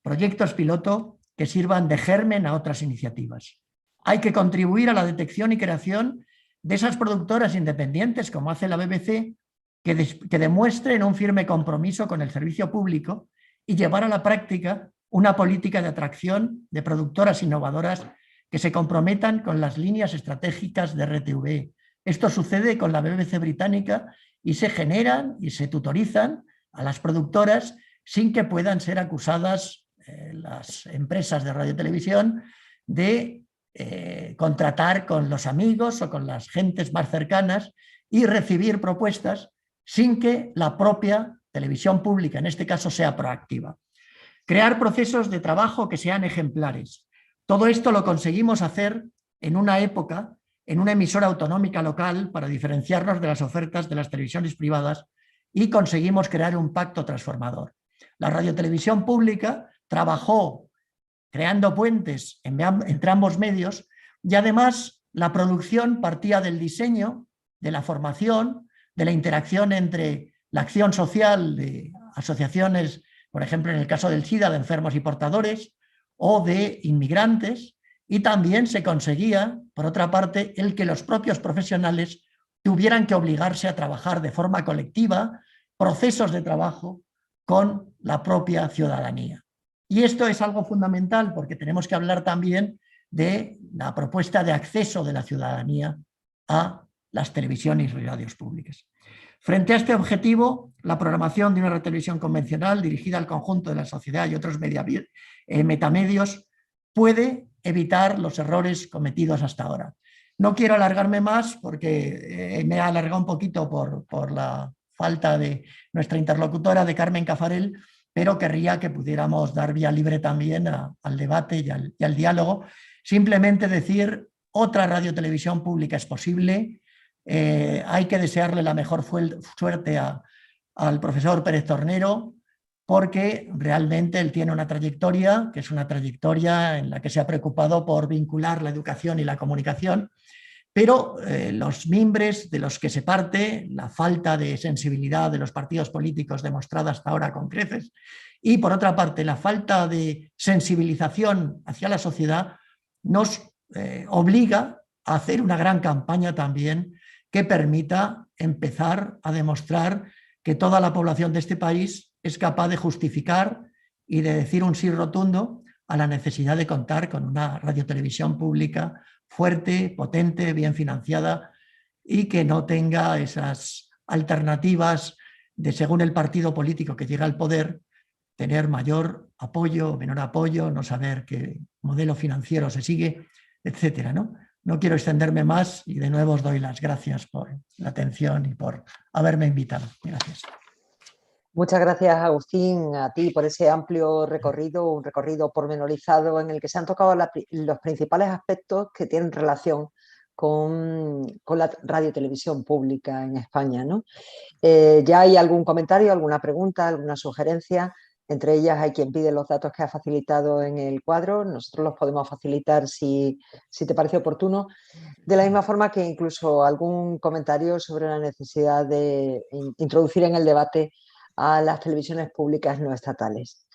Speaker 2: proyectos piloto que sirvan de germen a otras iniciativas. Hay que contribuir a la detección y creación de esas productoras independientes, como hace la BBC, que demuestren un firme compromiso con el servicio público y llevar a la práctica una política de atracción de productoras innovadoras que se comprometan con las líneas estratégicas de RTV. Esto sucede con la BBC británica y se generan y se tutorizan a las productoras sin que puedan ser acusadas las empresas de radio y televisión de contratar con los amigos o con las gentes más cercanas y recibir propuestas sin que la propia televisión pública, en este caso, sea proactiva. Crear procesos de trabajo que sean ejemplares. Todo esto lo conseguimos hacer en una época, en una emisora autonómica local, para diferenciarnos de las ofertas de las televisiones privadas, y conseguimos crear un pacto transformador. La radiotelevisión pública trabajó creando puentes entre ambos medios y además la producción partía del diseño, de la formación, de la interacción entre la acción social de asociaciones, por ejemplo, en el caso del SIDA, de enfermos y portadores, o de inmigrantes, y también se conseguía, por otra parte, el que los propios profesionales tuvieran que obligarse a trabajar de forma colectiva, procesos de trabajo con la propia ciudadanía. Y esto es algo fundamental porque tenemos que hablar también de la propuesta de acceso de la ciudadanía a las televisiones y radios públicas. Frente a este objetivo, la programación de una radiotelevisión convencional dirigida al conjunto de la sociedad y otros metamedios puede evitar los errores cometidos hasta ahora. No quiero alargarme más porque me he alargado un poquito por la falta de nuestra interlocutora, de Carmen Cafarel, pero querría que pudiéramos dar vía libre también al debate y al diálogo. Simplemente decir, otra radiotelevisión pública es posible. Hay que desearle la mejor suerte al profesor Pérez Tornero, porque realmente él tiene una trayectoria, que es una trayectoria en la que se ha preocupado por vincular la educación y la comunicación, pero los mimbres de los que se parte, la falta de sensibilidad de los partidos políticos demostrada hasta ahora con creces, y por otra parte la falta de sensibilización hacia la sociedad, nos obliga a hacer una gran campaña también que permita empezar a demostrar que toda la población de este país es capaz de justificar y de decir un sí rotundo a la necesidad de contar con una radiotelevisión pública fuerte, potente, bien financiada y que no tenga esas alternativas de, según el partido político que llega al poder, tener mayor apoyo o menor apoyo, no saber qué modelo financiero se sigue, etcétera, ¿no? No quiero extenderme más y de nuevo os doy las gracias por la atención y por haberme invitado. Gracias.
Speaker 4: Muchas gracias, Agustín, a ti por ese amplio recorrido, un recorrido pormenorizado en el que se han tocado los principales aspectos que tienen relación con la radiotelevisión pública en España, ¿no? ¿Ya hay algún comentario, alguna pregunta, alguna sugerencia? Entre ellas hay quien pide los datos que ha facilitado en el cuadro. Nosotros los podemos facilitar si te parece oportuno. De la misma forma que incluso algún comentario sobre la necesidad de introducir en el debate a las televisiones públicas no estatales.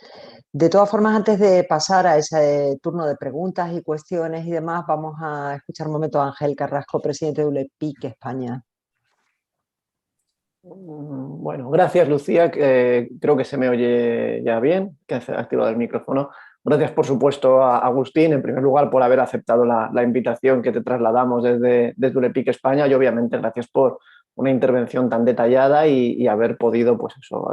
Speaker 4: De todas formas, antes de pasar a ese turno de preguntas y cuestiones y demás, vamos a escuchar un momento a Ángel Carrasco, presidente de ULEPIC España.
Speaker 1: Bueno, gracias, Lucía. Creo que se me oye ya bien, que ha activado el micrófono. Gracias, por supuesto, a Agustín, en primer lugar, por haber aceptado la invitación que te trasladamos desde ULEPIC España, y obviamente gracias por una intervención tan detallada y haber podido, pues eso,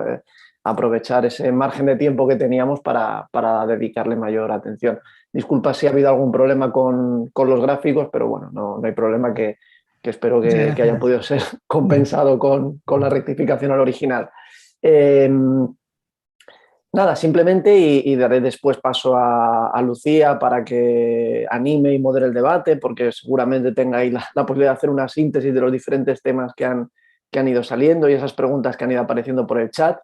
Speaker 1: aprovechar ese margen de tiempo que teníamos para dedicarle mayor atención. Disculpa si ha habido algún problema con los gráficos, pero bueno, no hay problema, que espero que haya podido ser compensado con la rectificación al original. Nada, simplemente, y daré después paso a Lucía para que anime y modere el debate, porque seguramente tenga ahí la posibilidad de hacer una síntesis de los diferentes temas que han ido saliendo y esas preguntas que han ido apareciendo por el chat.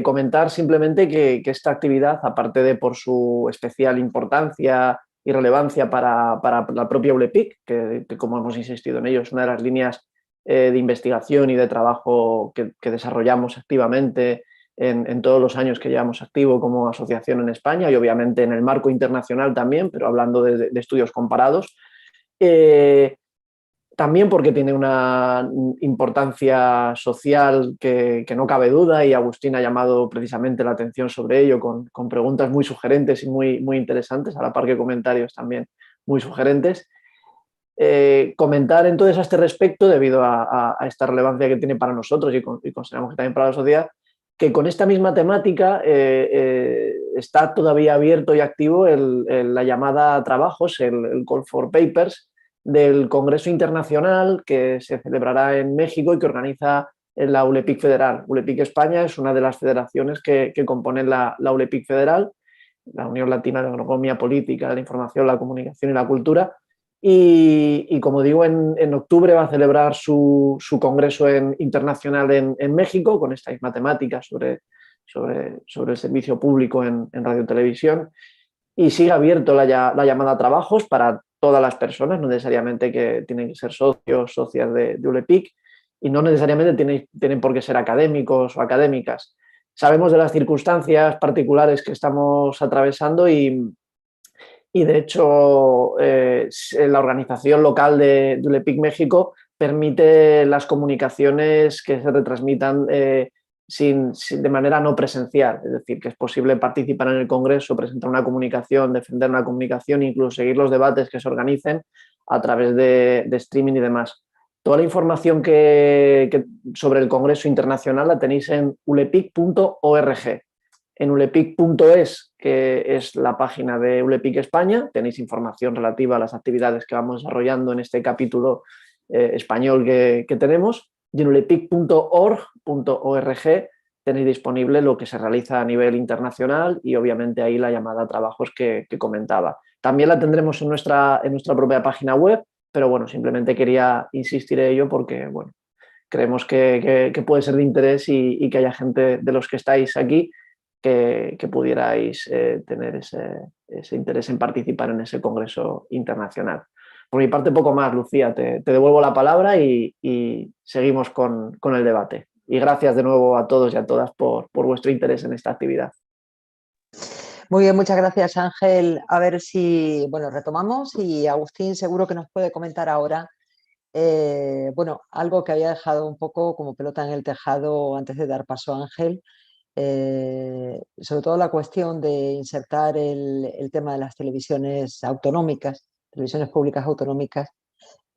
Speaker 1: Comentar simplemente que esta actividad, aparte de por su especial importancia y relevancia para la propia ULEPIC, que como hemos insistido en ello, es una de las líneas de investigación y de trabajo que desarrollamos activamente en todos los años que llevamos activo como asociación en España, y obviamente en el marco internacional también, pero hablando de estudios comparados. también porque tiene una importancia social que no cabe duda, y Agustín ha llamado precisamente la atención sobre ello con preguntas muy sugerentes y muy interesantes, a la par que comentarios también muy sugerentes. Comentar entonces a este respecto, debido a esta relevancia que tiene para nosotros y consideramos que también para la sociedad, que con esta misma temática está todavía abierto y activo la llamada trabajos, el Call for Papers, del Congreso Internacional que se celebrará en México y que organiza la ULEPIC Federal. ULEPIC España es una de las federaciones que componen la ULEPIC Federal, la Unión Latina de Economía Política, de la Información, la Comunicación y la Cultura. Y como digo, en octubre va a celebrar su congreso internacional en México, con esta misma temática sobre el servicio público en radio y televisión. Y sigue abierto la llamada a trabajos para todas las personas, no necesariamente que tienen que ser socios, socias de ULEPIC, y no necesariamente tienen por qué ser académicos o académicas. Sabemos de las circunstancias particulares que estamos atravesando y de hecho la organización local de ULEPIC México permite las comunicaciones que se retransmitan de manera no presencial, es decir, que es posible participar en el congreso, presentar una comunicación, defender una comunicación, incluso seguir los debates que se organicen a través de streaming y demás. Toda la información sobre el congreso internacional la tenéis en ulepic.org. En ulepic.es, que es la página de ULEPIC España, tenéis información relativa a las actividades que vamos desarrollando en este capítulo español que tenemos. Y en ulepic.org tenéis disponible lo que se realiza a nivel internacional y obviamente ahí la llamada a trabajos que comentaba. También la tendremos en nuestra propia página web, pero bueno, simplemente quería insistir en ello porque bueno, creemos que puede ser de interés y que haya gente de los que estáis aquí que pudierais tener ese interés en participar en ese congreso internacional. Por mi parte, poco más, Lucía. Te devuelvo la palabra y seguimos con el debate. Y gracias de nuevo a todos y a todas por vuestro interés en esta actividad.
Speaker 4: Muy bien, muchas gracias, Ángel. A ver si, bueno, retomamos y Agustín seguro que nos puede comentar ahora, bueno, algo que había dejado un poco como pelota en el tejado antes de dar paso a Ángel. Sobre todo la cuestión de insertar el tema de las televisiones autonómicas, televisiones públicas autonómicas,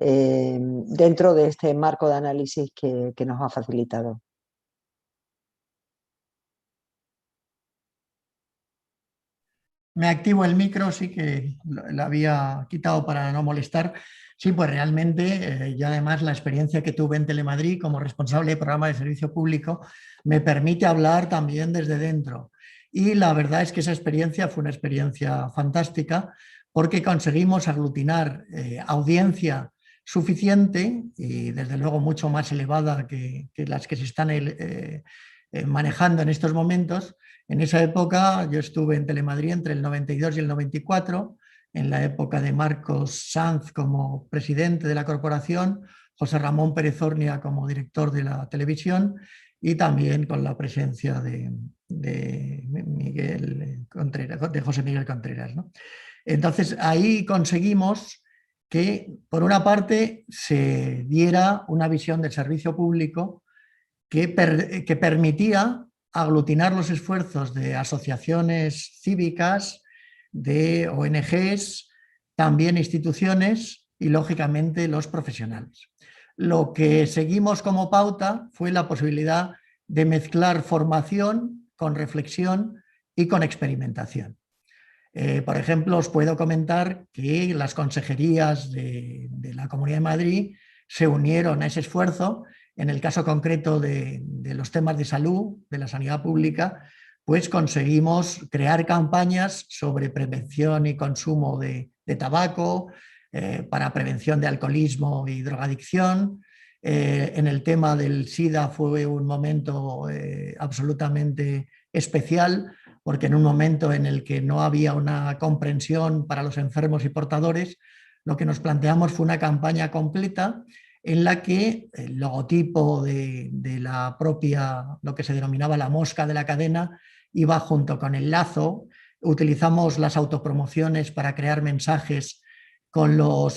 Speaker 4: dentro de este marco de análisis que nos ha facilitado.
Speaker 2: Me activo el micro, sí que lo había quitado para no molestar. Sí, pues realmente, y además la experiencia que tuve en Telemadrid como responsable de programa de servicio público me permite hablar también desde dentro. Y la verdad es que esa experiencia fue una experiencia fantástica porque conseguimos aglutinar audiencia suficiente y desde luego mucho más elevada que las que se están manejando en estos momentos. En esa época yo estuve en Telemadrid entre el 92 y el 94, en la época de Marcos Sanz como presidente de la corporación, José Ramón Pérez Ornia como director de la televisión y también con la presencia de José Miguel Contreras, ¿no? Entonces ahí conseguimos que por una parte se diera una visión del servicio público que permitía aglutinar los esfuerzos de asociaciones cívicas, de ONGs, también instituciones y, lógicamente, los profesionales. Lo que seguimos como pauta fue la posibilidad de mezclar formación con reflexión y con experimentación. Por ejemplo, os puedo comentar que las consejerías de la Comunidad de Madrid se unieron a ese esfuerzo. En el caso concreto de los temas de salud, de la sanidad pública, pues conseguimos crear campañas sobre prevención y consumo de tabaco, para prevención de alcoholismo y drogadicción. En el tema del SIDA fue un momento absolutamente especial, porque en un momento en el que no había una comprensión para los enfermos y portadores, lo que nos planteamos fue una campaña completa en la que el logotipo de la propia, lo que se denominaba la mosca de la cadena, iba junto con el lazo. Utilizamos las autopromociones para crear mensajes con lo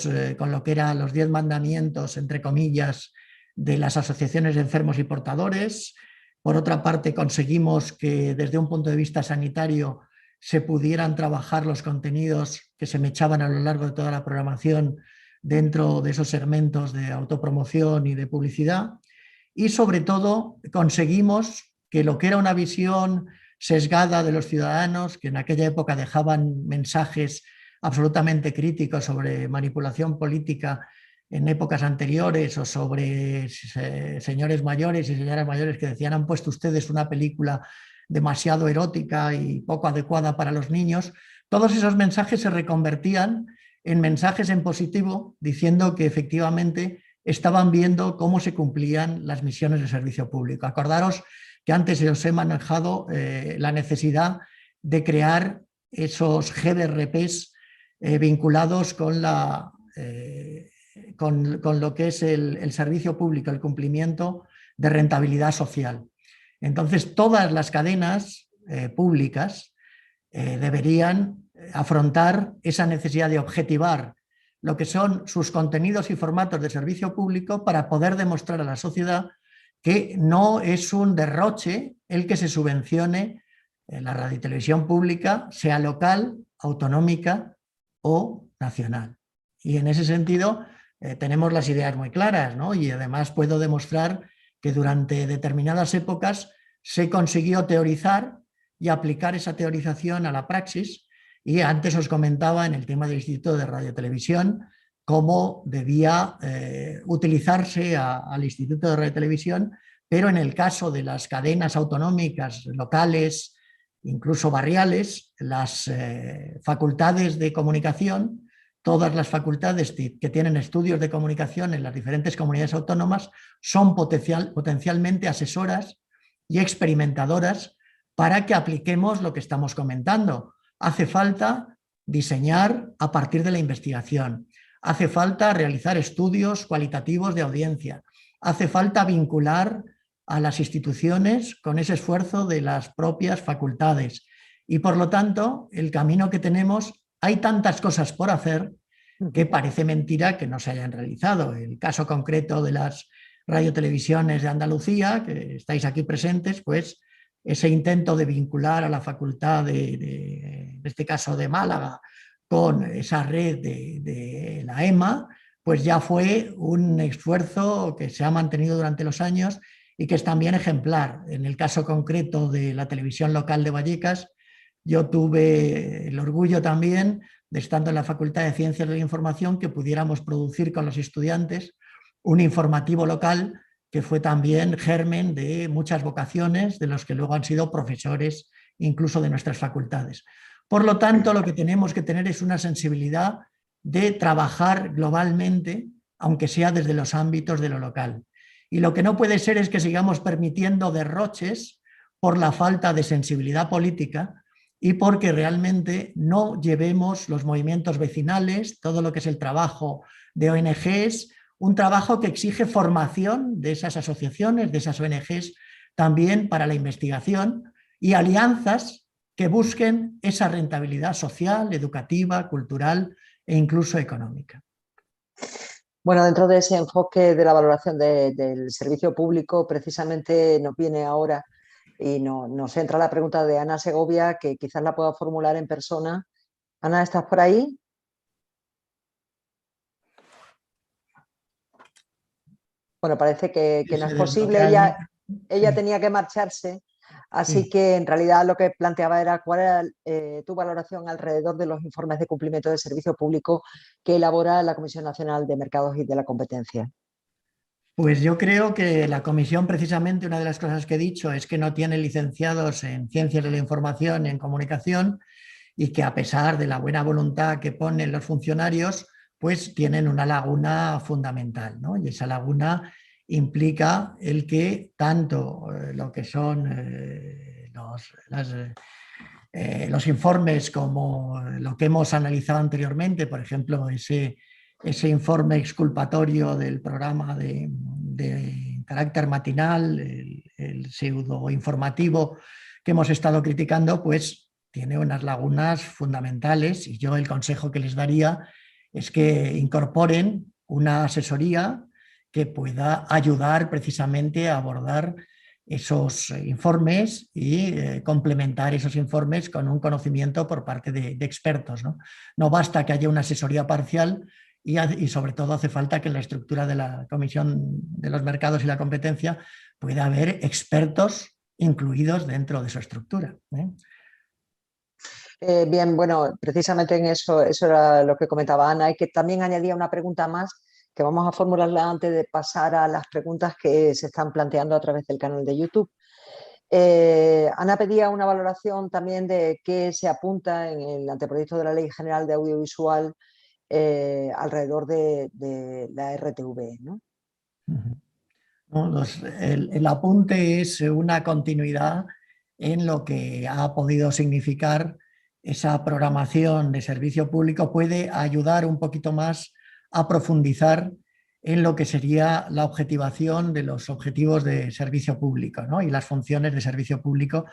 Speaker 2: que eran los 10 mandamientos, entre comillas, de las asociaciones de enfermos y portadores. Por otra parte, conseguimos que desde un punto de vista sanitario se pudieran trabajar los contenidos que se me echaban a lo largo de toda la programación dentro de esos segmentos de autopromoción y de publicidad. Y sobre todo conseguimos que lo que era una visión sesgada de los ciudadanos, que en aquella época dejaban mensajes absolutamente críticos sobre manipulación política en épocas anteriores, o sobre señores mayores y señoras mayores que decían: han puesto ustedes una película demasiado erótica y poco adecuada para los niños. Todos esos mensajes se reconvertían en mensajes en positivo, diciendo que efectivamente estaban viendo cómo se cumplían las misiones de servicio público. Acordaros que antes os he manejado la necesidad de crear esos GDRPs vinculados con lo que es el servicio público, el cumplimiento de rentabilidad social. Entonces, todas las cadenas públicas deberían afrontar esa necesidad de objetivar lo que son sus contenidos y formatos de servicio público para poder demostrar a la sociedad que no es un derroche el que se subvencione la radio y televisión pública, sea local, autonómica o nacional. Y en ese sentido tenemos las ideas muy claras, ¿no? Y además puedo demostrar que durante determinadas épocas se consiguió teorizar y aplicar esa teorización a la praxis. Y antes os comentaba en el tema del Instituto de Radio y Televisión cómo debía utilizarse al Instituto de Radio y Televisión, pero en el caso de las cadenas autonómicas, locales, incluso barriales, las facultades de comunicación, todas las facultades que tienen estudios de comunicación en las diferentes comunidades autónomas son potencialmente asesoras y experimentadoras para que apliquemos lo que estamos comentando. Hace falta diseñar a partir de la investigación, hace falta realizar estudios cualitativos de audiencia, hace falta vincular a las instituciones con ese esfuerzo de las propias facultades. Y por lo tanto, el camino que tenemos, hay tantas cosas por hacer que parece mentira que no se hayan realizado. El caso concreto de las radiotelevisiones de Andalucía, que estáis aquí presentes, pues ese intento de vincular a la facultad en este caso de Málaga, con esa red de la EMA, pues ya fue un esfuerzo que se ha mantenido durante los años y que es también ejemplar. En el caso concreto de la televisión local de Vallecas, yo tuve el orgullo también de, estando en la Facultad de Ciencias de la Información, que pudiéramos producir con los estudiantes un informativo local que fue también germen de muchas vocaciones, de los que luego han sido profesores incluso de nuestras facultades. Por lo tanto, lo que tenemos que tener es una sensibilidad de trabajar globalmente, aunque sea desde los ámbitos de lo local. Y lo que no puede ser es que sigamos permitiendo derroches por la falta de sensibilidad política y porque realmente no llevemos los movimientos vecinales, todo lo que es el trabajo de ONGs, un trabajo que exige formación de esas asociaciones, de esas ONGs, también para la investigación, y alianzas que busquen esa rentabilidad social, educativa, cultural e incluso económica.
Speaker 4: Bueno, dentro de ese enfoque de la valoración del servicio público, precisamente nos viene ahora y nos entra la pregunta de Ana Segovia, que quizás la pueda formular en persona. Ana, ¿estás por ahí? Bueno, parece que no es posible. Ella tenía que marcharse, así
Speaker 2: Sí.
Speaker 4: que en realidad lo que planteaba era cuál era tu valoración alrededor de los informes de cumplimiento del servicio público que elabora la Comisión Nacional de Mercados y de la Competencia.
Speaker 2: Pues yo creo que la comisión, precisamente, una de las cosas que he dicho es que no tiene licenciados en Ciencias de la Información y en Comunicación, y que a pesar de la buena voluntad que ponen los funcionarios, pues tienen una laguna fundamental, ¿no? Y esa laguna implica el que tanto lo que son los informes como lo que hemos analizado anteriormente, por ejemplo, ese informe exculpatorio del programa de carácter matinal, el pseudo informativo que hemos estado criticando, pues tiene unas lagunas fundamentales, y yo el consejo que les daría es que incorporen una asesoría que pueda ayudar precisamente a abordar esos informes y complementar esos informes con un conocimiento por parte de expertos, ¿no? No basta que haya una asesoría parcial y sobre todo hace falta que en la estructura de la Comisión de los Mercados y la Competencia pueda haber expertos incluidos dentro de su estructura, ¿eh?
Speaker 4: Bien, bueno, precisamente en eso era lo que comentaba Ana, y que también añadía una pregunta más que vamos a formularla antes de pasar a las preguntas que se están planteando a través del canal de YouTube. Ana pedía una valoración también de qué se apunta en el anteproyecto de la Ley General de Audiovisual alrededor de la RTV, ¿no?
Speaker 2: ¿No? El apunte es una continuidad en lo que ha podido significar esa programación de servicio público, puede ayudar un poquito más a profundizar en lo que sería la objetivación de los objetivos de servicio público, ¿no? Y las funciones de servicio público,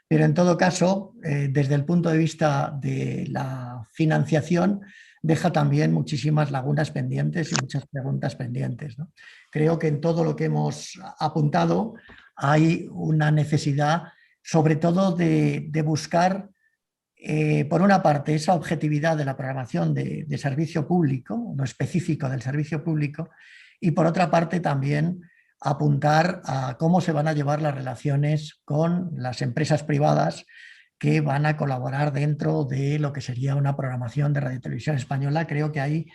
Speaker 2: pero en todo caso, desde el punto de vista de la financiación, deja también muchísimas lagunas pendientes y muchas preguntas pendientes, ¿no? Creo que en todo lo que hemos apuntado hay una necesidad, sobre todo de buscar, por una parte, esa objetividad de la programación de servicio público, lo específico del servicio público, y por otra parte también apuntar a cómo se van a llevar las relaciones con las empresas privadas que van a colaborar dentro de lo que sería una programación de Radio Televisión Española. Creo que ahí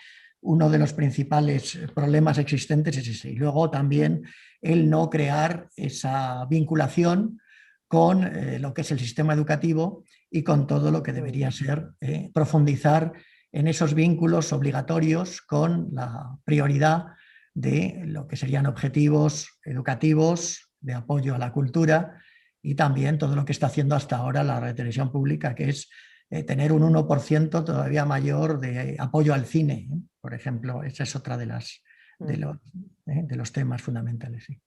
Speaker 2: uno de los principales problemas existentes es ese. Y luego también el no crear esa vinculación con lo que es el sistema educativo y con todo lo que debería ser profundizar en esos vínculos obligatorios con la prioridad de lo que serían objetivos educativos, de apoyo a la cultura y también todo lo que está haciendo hasta ahora la Radio Televisión Pública, que es tener un 1% todavía mayor de apoyo al cine, ¿eh? Por ejemplo. Esa es otra de los temas fundamentales. Sí.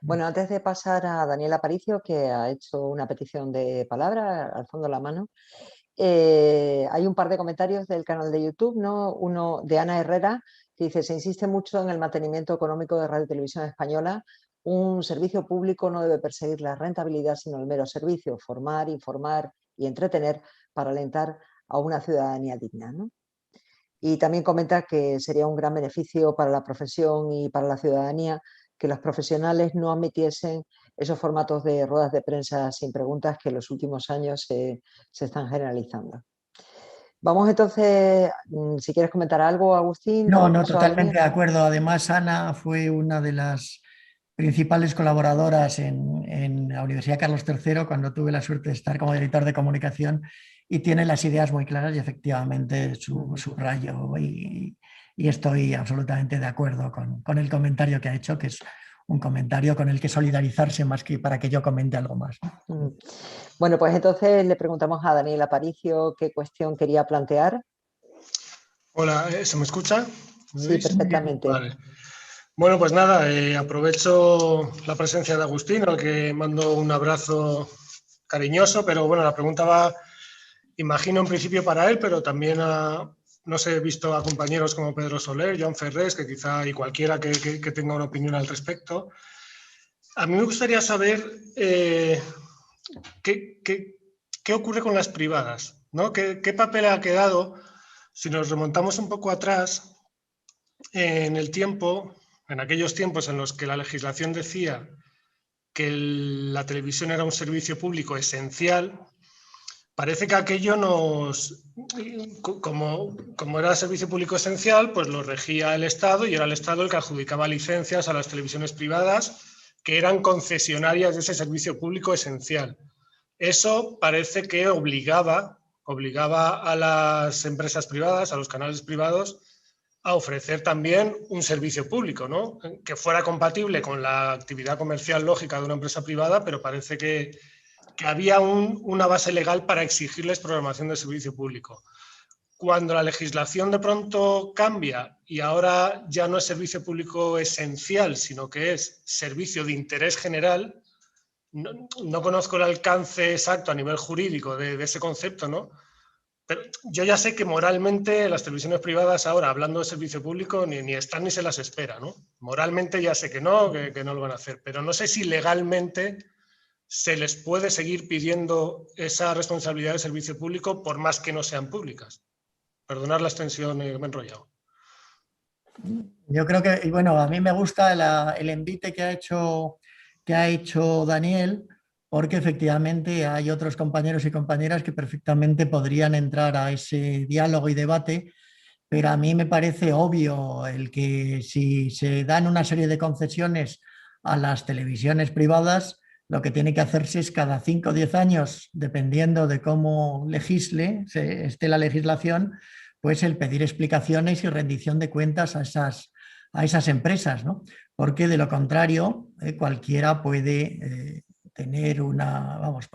Speaker 4: Bueno, antes de pasar a Daniel Aparicio, que ha hecho una petición de palabra, alzando la mano, hay un par de comentarios del canal de YouTube, ¿no? Uno de Ana Herrera, que dice: se insiste mucho en el mantenimiento económico de Radio Televisión Española. Un servicio público no debe perseguir la rentabilidad, sino el mero servicio, formar, informar y entretener para alentar a una ciudadanía digna, ¿no? Y también comenta que sería un gran beneficio para la profesión y para la ciudadanía que los profesionales no admitiesen esos formatos de ruedas de prensa sin preguntas que en los últimos años se están generalizando. Vamos entonces, si quieres comentar algo, Agustín.
Speaker 2: No, totalmente de acuerdo. Además, Ana fue una de las principales colaboradoras en la Universidad Carlos III cuando tuve la suerte de estar como director de comunicación, y tiene las ideas muy claras y efectivamente subrayo y estoy absolutamente de acuerdo con el comentario que ha hecho, que es un comentario con el que solidarizarse más que para que yo comente algo más.
Speaker 4: Bueno, pues entonces le preguntamos a Daniel Aparicio qué cuestión quería plantear.
Speaker 3: Hola, ¿se me escucha? ¿Me
Speaker 4: Sí,
Speaker 3: veis?
Speaker 4: perfectamente.
Speaker 3: Vale. Bueno, pues nada, aprovecho la presencia de Agustín, al que mando un abrazo cariñoso, pero bueno, la pregunta va, imagino en principio para él, pero también no sé, he visto a compañeros como Pedro Soler, Joan Ferrés, que quizá y cualquiera que tenga una opinión al respecto. A mí me gustaría saber qué ocurre con las privadas, ¿no? ¿Qué papel ha quedado? Si nos remontamos un poco atrás en el tiempo, en aquellos tiempos en los que la legislación decía que la televisión era un servicio público esencial, parece que aquello como era servicio público esencial, pues lo regía el Estado y era el Estado el que adjudicaba licencias a las televisiones privadas que eran concesionarias de ese servicio público esencial. Eso parece que obligaba a las empresas privadas, a los canales privados, a ofrecer también un servicio público, ¿no? Que fuera compatible con la actividad comercial lógica de una empresa privada, pero parece que había una base legal para exigirles programación de servicio público. Cuando la legislación de pronto cambia y ahora ya no es servicio público esencial, sino que es servicio de interés general, no conozco el alcance exacto a nivel jurídico de ese concepto, ¿no? Pero yo ya sé que moralmente las televisiones privadas ahora, hablando de servicio público, ni están ni se las espera, ¿no? Moralmente ya sé que no lo van a hacer, pero no sé si legalmente se les puede seguir pidiendo esa responsabilidad de servicio público por más que no sean públicas. Perdonad la extensión, me he enrollado.
Speaker 2: Yo creo que, y bueno, a mí me gusta el envite que ha hecho Daniel, porque efectivamente hay otros compañeros y compañeras que perfectamente podrían entrar a ese diálogo y debate, pero a mí me parece obvio el que si se dan una serie de concesiones a las televisiones privadas, lo que tiene que hacerse es cada 5 o 10 años, dependiendo de cómo esté la legislación, pues el pedir explicaciones y rendición de cuentas a esas empresas, ¿no? Porque de lo contrario, cualquiera puede tener una, vamos,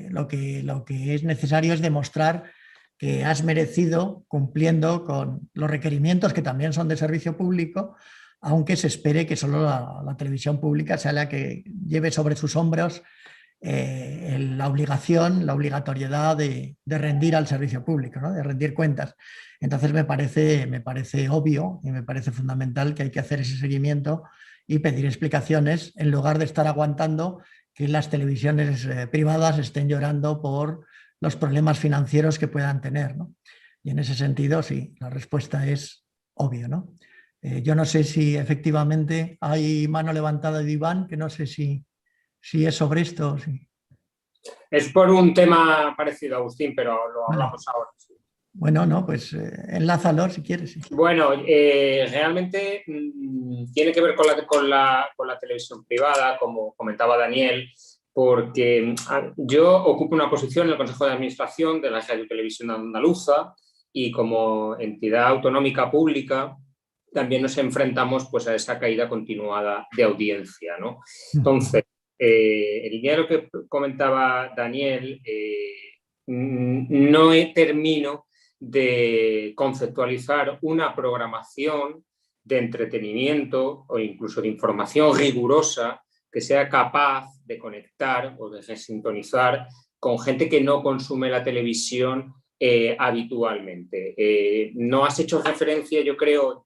Speaker 2: lo que es necesario es demostrar que has merecido cumpliendo con los requerimientos que también son de servicio público, aunque se espere que solo la televisión pública sea la que lleve sobre sus hombros la obligatoriedad de rendir al servicio público, ¿no? De rendir cuentas. Entonces me parece obvio y me parece fundamental que hay que hacer ese seguimiento y pedir explicaciones en lugar de estar aguantando que las televisiones privadas estén llorando por los problemas financieros que puedan tener, ¿no? Y en ese sentido, sí, la respuesta es obvia, ¿no? Yo no sé si efectivamente hay mano levantada de Iván, que no sé si es sobre esto. Sí.
Speaker 5: Es por un tema parecido, Agustín, pero lo hablamos ahora. Sí.
Speaker 2: Bueno, no, pues enlázalo si quieres. Sí.
Speaker 5: Bueno, realmente tiene que ver con la televisión privada, como comentaba Daniel, porque yo ocupo una posición en el Consejo de Administración de la Radio Televisión Andaluza y como entidad autonómica pública también nos enfrentamos pues, a esa caída continuada de audiencia, ¿no? Entonces, en línea de lo que comentaba Daniel, no termino de conceptualizar una programación de entretenimiento o incluso de información rigurosa que sea capaz de conectar o de sintonizar con gente que no consume la televisión habitualmente. No has hecho referencia, yo creo,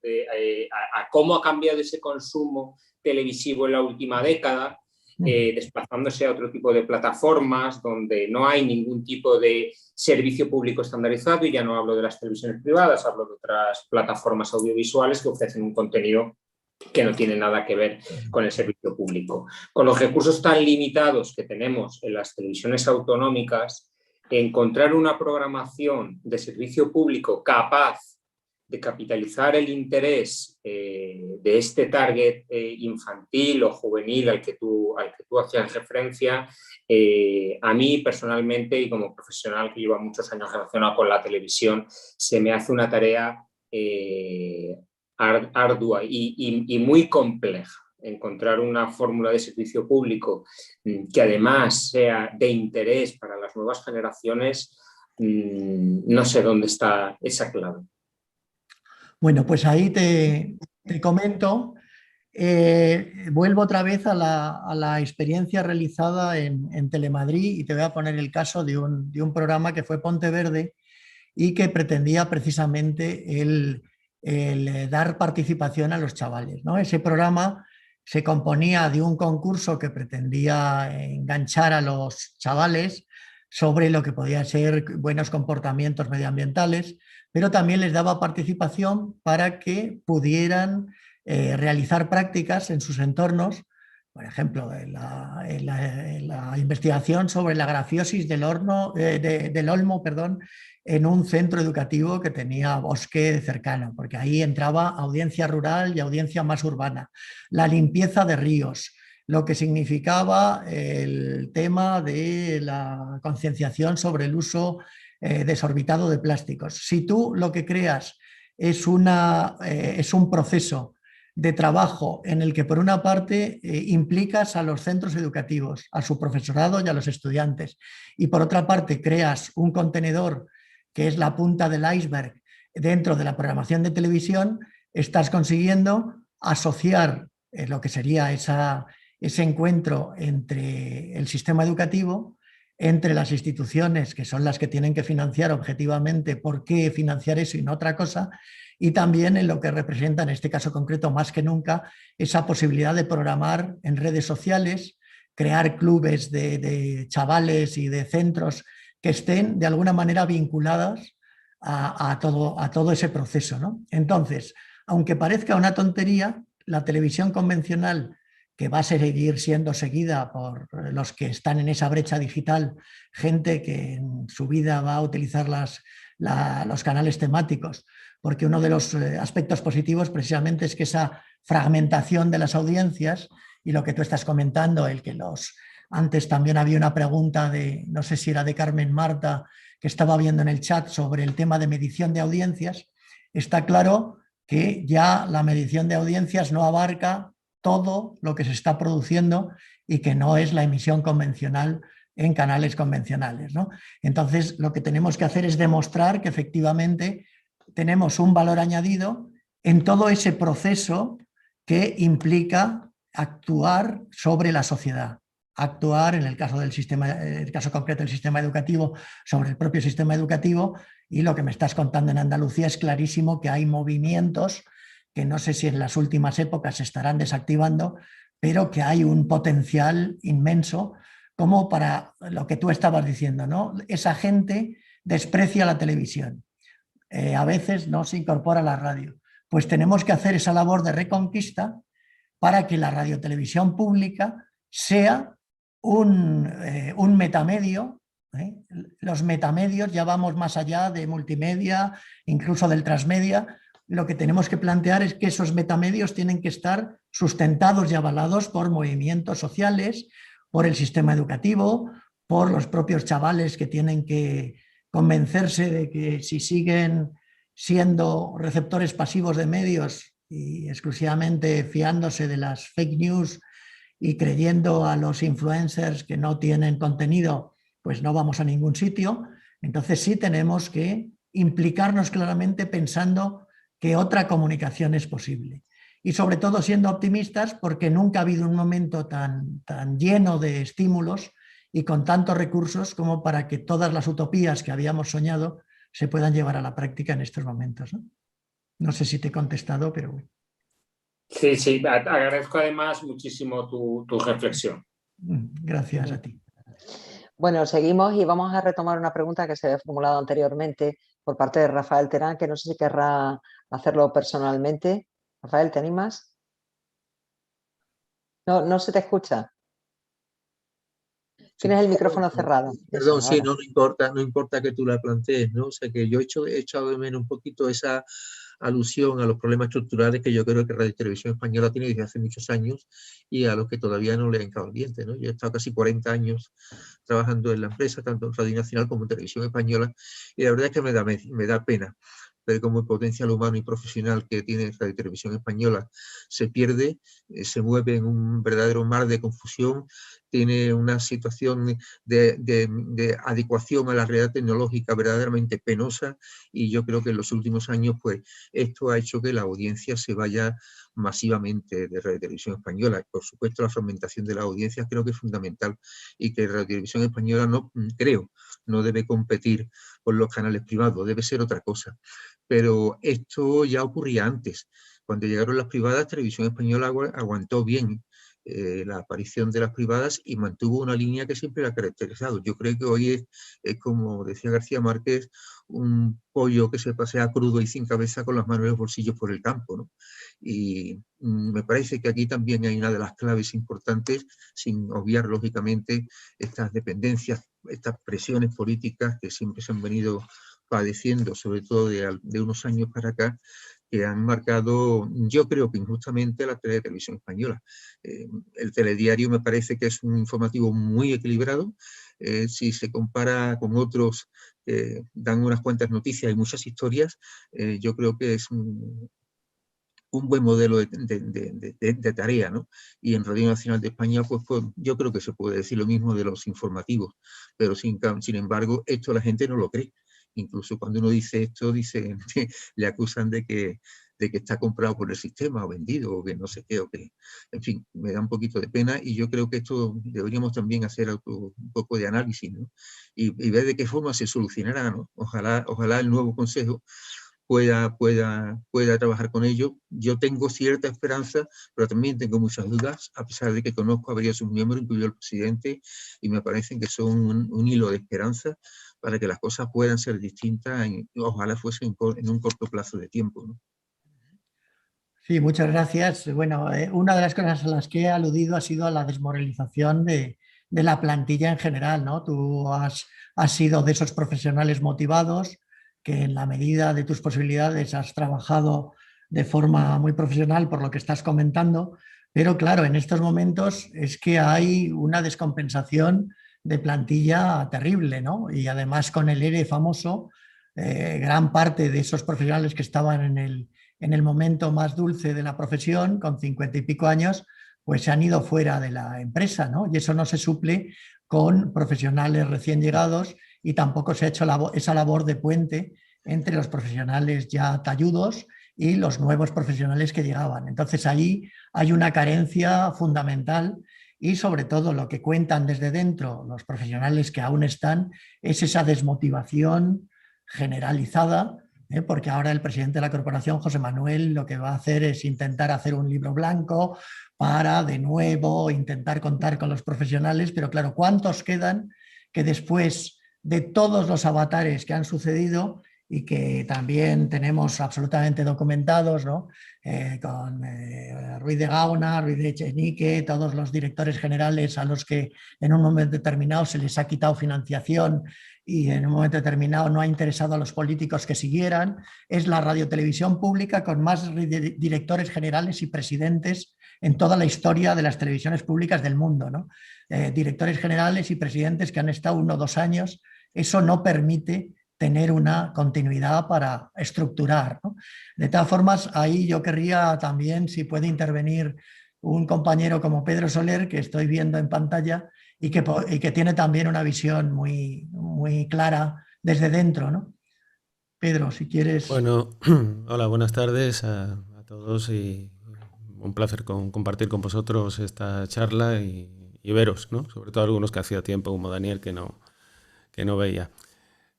Speaker 5: a cómo ha cambiado ese consumo televisivo en la última década, desplazándose a otro tipo de plataformas donde no hay ningún tipo de servicio público estandarizado, y ya no hablo de las televisiones privadas, hablo de otras plataformas audiovisuales que ofrecen un contenido que no tiene nada que ver con el servicio público. Con los recursos tan limitados que tenemos en las televisiones autonómicas, encontrar una programación de servicio público capaz de capitalizar el interés de este target infantil o juvenil al que tú hacías referencia, a mí personalmente y como profesional que lleva muchos años relacionado con la televisión, se me hace una tarea ardua y muy compleja. Encontrar una fórmula de servicio público que además sea de interés para las nuevas generaciones, no sé dónde está esa clave.
Speaker 2: Bueno, pues ahí te comento, vuelvo otra vez a la experiencia realizada en Telemadrid y te voy a poner el caso de un programa que fue Ponte Verde y que pretendía precisamente el dar participación a los chavales, ¿no? Ese programa se componía de un concurso que pretendía enganchar a los chavales sobre lo que podían ser buenos comportamientos medioambientales, pero también les daba participación para que pudieran realizar prácticas en sus entornos, por ejemplo, en la investigación sobre la grafiosis del olmo, en un centro educativo que tenía bosque cercano, porque ahí entraba audiencia rural y audiencia más urbana. La limpieza de ríos, lo que significaba el tema de la concienciación sobre el uso desorbitado de plásticos. Si tú lo que creas es un proceso de trabajo en el que por una parte implicas a los centros educativos, a su profesorado y a los estudiantes, y por otra parte creas un contenedor que es la punta del iceberg dentro de la programación de televisión, estás consiguiendo asociar lo que sería ese encuentro entre el sistema educativo, entre las instituciones, que son las que tienen que financiar objetivamente por qué financiar eso y no otra cosa, y también en lo que representa, en este caso concreto, más que nunca, esa posibilidad de programar en redes sociales, crear clubes de chavales y de centros que estén de alguna manera vinculados a todo ese proceso, ¿no? Entonces, aunque parezca una tontería, la televisión convencional, que va a seguir siendo seguida por los que están en esa brecha digital, gente que en su vida va a utilizar los canales temáticos, porque uno de los aspectos positivos precisamente es que esa fragmentación de las audiencias y lo que tú estás comentando, el que antes también había una pregunta de, no sé si era de Carmen Marta, que estaba viendo en el chat sobre el tema de medición de audiencias. Está claro que ya la medición de audiencias no abarca todo lo que se está produciendo y que no es la emisión convencional en canales convencionales, ¿no? Entonces, lo que tenemos que hacer es demostrar que efectivamente tenemos un valor añadido en todo ese proceso que implica actuar sobre la sociedad, actuar en el caso el caso concreto del sistema educativo, sobre el propio sistema educativo. Y lo que me estás contando en Andalucía es clarísimo que hay movimientos que no sé si en las últimas épocas se estarán desactivando, pero que hay un potencial inmenso como para lo que tú estabas diciendo, ¿no? Esa gente desprecia la televisión, a veces no se incorpora a la radio. Pues tenemos que hacer esa labor de reconquista para que la radiotelevisión pública sea un metamedio. Los metamedios ya vamos más allá de multimedia, incluso del transmedia. Lo que tenemos que plantear es que esos metamedios tienen que estar sustentados y avalados por movimientos sociales, por el sistema educativo, por los propios chavales que tienen que convencerse de que si siguen siendo receptores pasivos de medios y exclusivamente fiándose de las fake news y creyendo a los influencers que no tienen contenido, pues no vamos a ningún sitio. Entonces sí tenemos que implicarnos claramente pensando que otra comunicación es posible. Y sobre todo siendo optimistas, porque nunca ha habido un momento tan lleno de estímulos y con tantos recursos como para que todas las utopías que habíamos soñado se puedan llevar a la práctica en estos momentos, ¿no? No sé si te he contestado, pero...
Speaker 5: Sí, sí, agradezco además muchísimo tu reflexión.
Speaker 2: Gracias a ti.
Speaker 4: Bueno, seguimos y vamos a retomar una pregunta que se había formulado anteriormente por parte de Rafael Terán, que no sé si querrá hacerlo personalmente. Rafael, ¿te animas? No se te escucha. Tienes el micrófono cerrado.
Speaker 6: Perdón, sí, no importa que tú la plantees, ¿no? O sea, que yo he echado de menos un poquito esa alusión a los problemas estructurales que yo creo que Radio Televisión Española tiene desde hace muchos años y a los que todavía no le han caído el diente, ¿no? Yo he estado casi 40 años trabajando en la empresa, tanto en Radio Nacional como en Televisión Española, y la verdad es que me da pena ver cómo el potencial humano y profesional que tiene Radio Televisión Española se pierde, se mueve en un verdadero mar de confusión, tiene una situación de adecuación a la realidad tecnológica verdaderamente penosa, y yo creo que en los últimos años pues esto ha hecho que la audiencia se vaya masivamente de Radio Televisión Española. Por supuesto, la fragmentación de las audiencias creo que es fundamental y que Radio Televisión Española no debe competir con los canales privados, debe ser otra cosa. Pero esto ya ocurría antes. Cuando llegaron las privadas, Televisión Española aguantó bien la aparición de las privadas y mantuvo una línea que siempre la ha caracterizado. Yo creo que hoy es como decía García Márquez, un pollo que se pasea crudo y sin cabeza con las manos en los bolsillos por el campo, ¿no? Y me parece que aquí también hay una de las claves importantes, sin obviar lógicamente estas dependencias, estas presiones políticas que siempre se han venido padeciendo, sobre todo de unos años para acá, que han marcado, yo creo que injustamente, la televisión española. El telediario me parece que es un informativo muy equilibrado, si se compara con otros que dan unas cuantas noticias y muchas historias, yo creo que es un buen modelo de tarea, ¿no? Y en Radio Nacional de España, pues yo creo que se puede decir lo mismo de los informativos, pero sin embargo, esto la gente no lo cree. Incluso cuando uno dice esto, le acusan de que de que está comprado por el sistema o vendido o que no sé qué, o que, en fin, me da un poquito de pena y yo creo que esto deberíamos también hacer un poco de análisis, ¿no? Y ver de qué forma se solucionará, ¿no? Ojalá el nuevo consejo pueda trabajar con ello. Yo tengo cierta esperanza, pero también tengo muchas dudas, a pesar de que conozco a varios sus miembros, incluido el presidente, y me parecen que son un hilo de esperanza para que las cosas puedan ser distintas, ojalá fuese en un corto plazo de tiempo, ¿no?
Speaker 2: Sí, muchas gracias. Bueno, una de las cosas a las que he aludido ha sido a la desmoralización de la plantilla en general, ¿no? Tú has sido de esos profesionales motivados que en la medida de tus posibilidades has trabajado de forma muy profesional por lo que estás comentando, pero claro, en estos momentos es que hay una descompensación de plantilla terrible, ¿no? Y además con el ERE famoso, gran parte de esos profesionales que estaban en el momento más dulce de la profesión, con 50 y pico años, pues se han ido fuera de la empresa, ¿no? Y eso no se suple con profesionales recién llegados y tampoco se ha hecho esa labor de puente entre los profesionales ya talludos y los nuevos profesionales que llegaban. Entonces ahí hay una carencia fundamental y sobre todo lo que cuentan desde dentro los profesionales que aún están es esa desmotivación generalizada, porque ahora el presidente de la corporación, José Manuel, lo que va a hacer es intentar hacer un libro blanco para de nuevo intentar contar con los profesionales, pero claro, ¿cuántos quedan que después de todos los avatares que han sucedido y que también tenemos absolutamente documentados, ¿no? Con Ruiz de Gauna, Ruiz de Echenique, todos los directores generales a los que en un momento determinado se les ha quitado financiación y en un momento determinado no ha interesado a los políticos que siguieran, es la radiotelevisión pública con más directores generales y presidentes en toda la historia de las televisiones públicas del mundo, ¿no? Directores generales y presidentes que han estado 1 o 2 años, eso no permite tener una continuidad para estructurar, ¿no? De todas formas, ahí yo querría también, si puede intervenir un compañero como Pedro Soler, que estoy viendo en pantalla, y que tiene también una visión muy, muy clara desde dentro, ¿no? Pedro, si quieres...
Speaker 7: Bueno, hola, buenas tardes a todos y un placer compartir con vosotros esta charla y veros, ¿no? Sobre todo algunos que hacía tiempo, como Daniel, que no veía.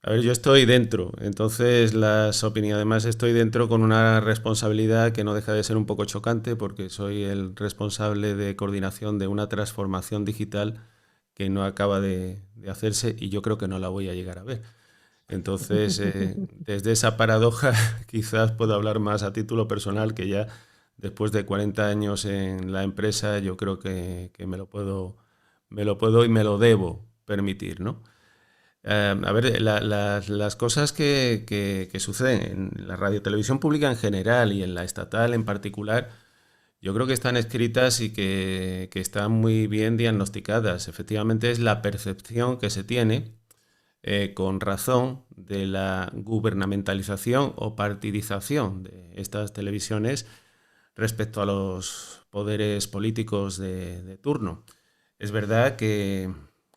Speaker 7: A ver, yo estoy dentro, entonces las opiniones, además estoy dentro con una responsabilidad que no deja de ser un poco chocante porque soy el responsable de coordinación de una transformación digital que no acaba de hacerse y yo creo que no la voy a llegar a ver. Entonces, desde esa paradoja quizás puedo hablar más a título personal, que ya después de 40 años en la empresa yo creo que me lo puedo y me lo debo permitir, ¿no? A ver, las cosas que suceden en la radiotelevisión pública en general y en la estatal en particular, yo creo que están escritas y que están muy bien diagnosticadas. Efectivamente es la percepción que se tiene, con razón, de la gubernamentalización o partidización de estas televisiones respecto a los poderes políticos de turno. Es verdad que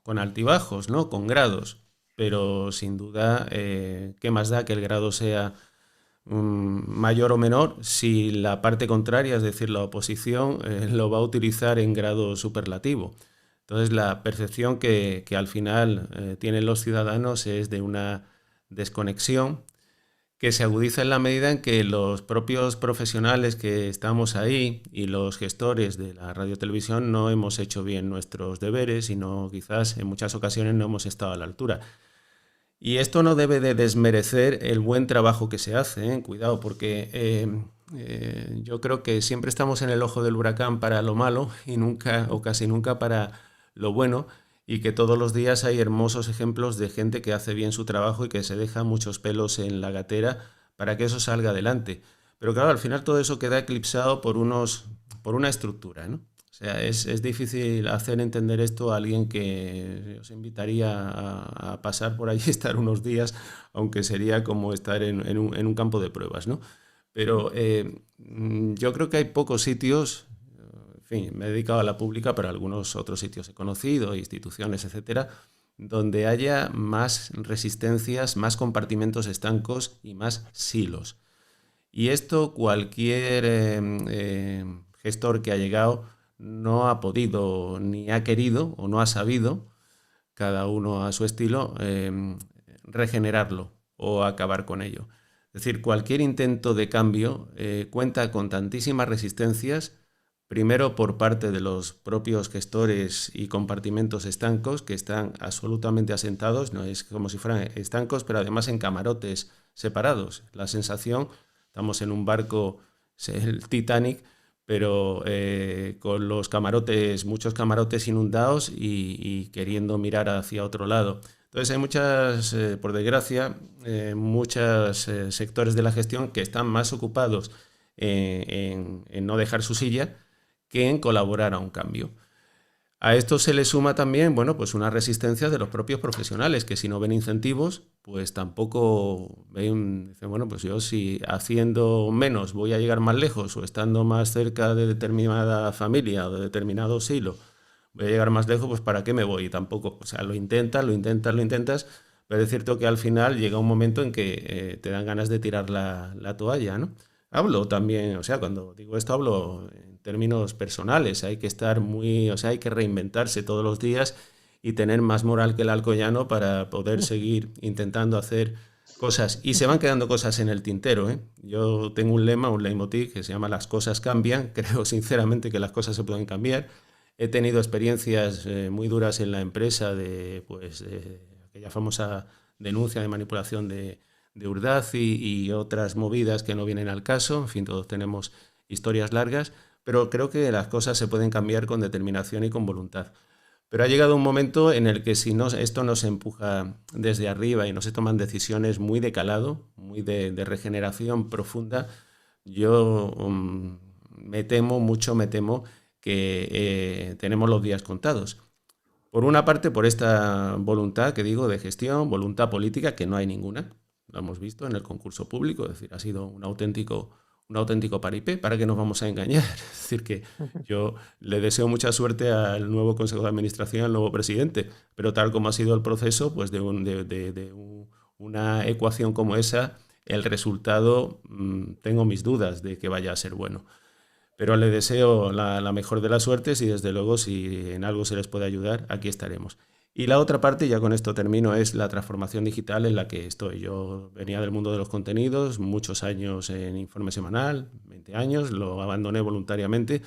Speaker 7: con altibajos, ¿no? Con grados, pero sin duda, ¿qué más da que el grado sea mayor o menor si la parte contraria, es decir, la oposición, lo va a utilizar en grado superlativo? Entonces, la percepción que al final tienen los ciudadanos es de una desconexión que se agudiza en la medida en que los propios profesionales que estamos ahí y los gestores de la radiotelevisión no hemos hecho bien nuestros deberes y no, quizás en muchas ocasiones no hemos estado a la altura. Y esto no debe de desmerecer el buen trabajo que se hace, ¿eh? Cuidado, porque yo creo que siempre estamos en el ojo del huracán para lo malo y nunca o casi nunca para lo bueno, y que todos los días hay hermosos ejemplos de gente que hace bien su trabajo y que se deja muchos pelos en la gatera para que eso salga adelante. Pero claro, al final todo eso queda eclipsado por una estructura, ¿no? O sea, es difícil hacer entender esto a alguien que os invitaría a pasar por allí y estar unos días, aunque sería como estar en un campo de pruebas, ¿no? Pero yo creo que hay pocos sitios, en fin, me he dedicado a la pública, pero algunos otros sitios he conocido, instituciones, etcétera, donde haya más resistencias, más compartimentos estancos y más silos. Y esto cualquier gestor que ha llegado no ha podido, ni ha querido o no ha sabido, cada uno a su estilo, regenerarlo o acabar con ello. Es decir, cualquier intento de cambio cuenta con tantísimas resistencias, primero por parte de los propios gestores y compartimentos estancos que están absolutamente asentados, no es como si fueran estancos, pero además en camarotes separados. La sensación, estamos en un barco, el Titanic, pero con los camarotes, muchos camarotes inundados y queriendo mirar hacia otro lado. Entonces hay muchas, por desgracia, muchos sectores de la gestión que están más ocupados en no dejar su silla que en colaborar a un cambio. A esto se le suma también, bueno, pues una resistencia de los propios profesionales, que si no ven incentivos, pues tampoco ven, dicen, bueno, pues yo si haciendo menos voy a llegar más lejos o estando más cerca de determinada familia o de determinado silo, voy a llegar más lejos, pues ¿para qué me voy? Y tampoco, o sea, lo intentas, pero es cierto que al final llega un momento en que te dan ganas de tirar la toalla, ¿no? Hablo también, o sea, cuando digo esto hablo en términos personales, hay que estar muy, o sea, hay que reinventarse todos los días y tener más moral que el alcoyano para poder seguir intentando hacer cosas. Y se van quedando cosas en el tintero, ¿eh? Yo tengo un lema, un leitmotiv que se llama "las cosas cambian", creo sinceramente que las cosas se pueden cambiar. He tenido experiencias muy duras en la empresa de, pues, aquella famosa denuncia de manipulación de Urdaz y otras movidas que no vienen al caso. En fin, todos tenemos historias largas, pero creo que las cosas se pueden cambiar con determinación y con voluntad. Pero ha llegado un momento en el que si no, esto no se empuja desde arriba y no se toman decisiones muy de calado, muy de regeneración profunda, yo me temo que tenemos los días contados. Por una parte, por esta voluntad que digo de gestión, voluntad política, que no hay ninguna. Lo hemos visto en el concurso público, es decir, ha sido un auténtico paripé. ¿Para qué nos vamos a engañar? Es decir, que yo le deseo mucha suerte al nuevo Consejo de Administración, al nuevo presidente, pero tal como ha sido el proceso, pues de una ecuación como esa, el resultado, tengo mis dudas de que vaya a ser bueno. Pero le deseo la mejor de las suertes y desde luego si en algo se les puede ayudar, aquí estaremos. Y la otra parte, ya con esto termino, es la transformación digital en la que estoy. Yo venía del mundo de los contenidos, muchos años en Informe Semanal, 20 años, lo abandoné voluntariamente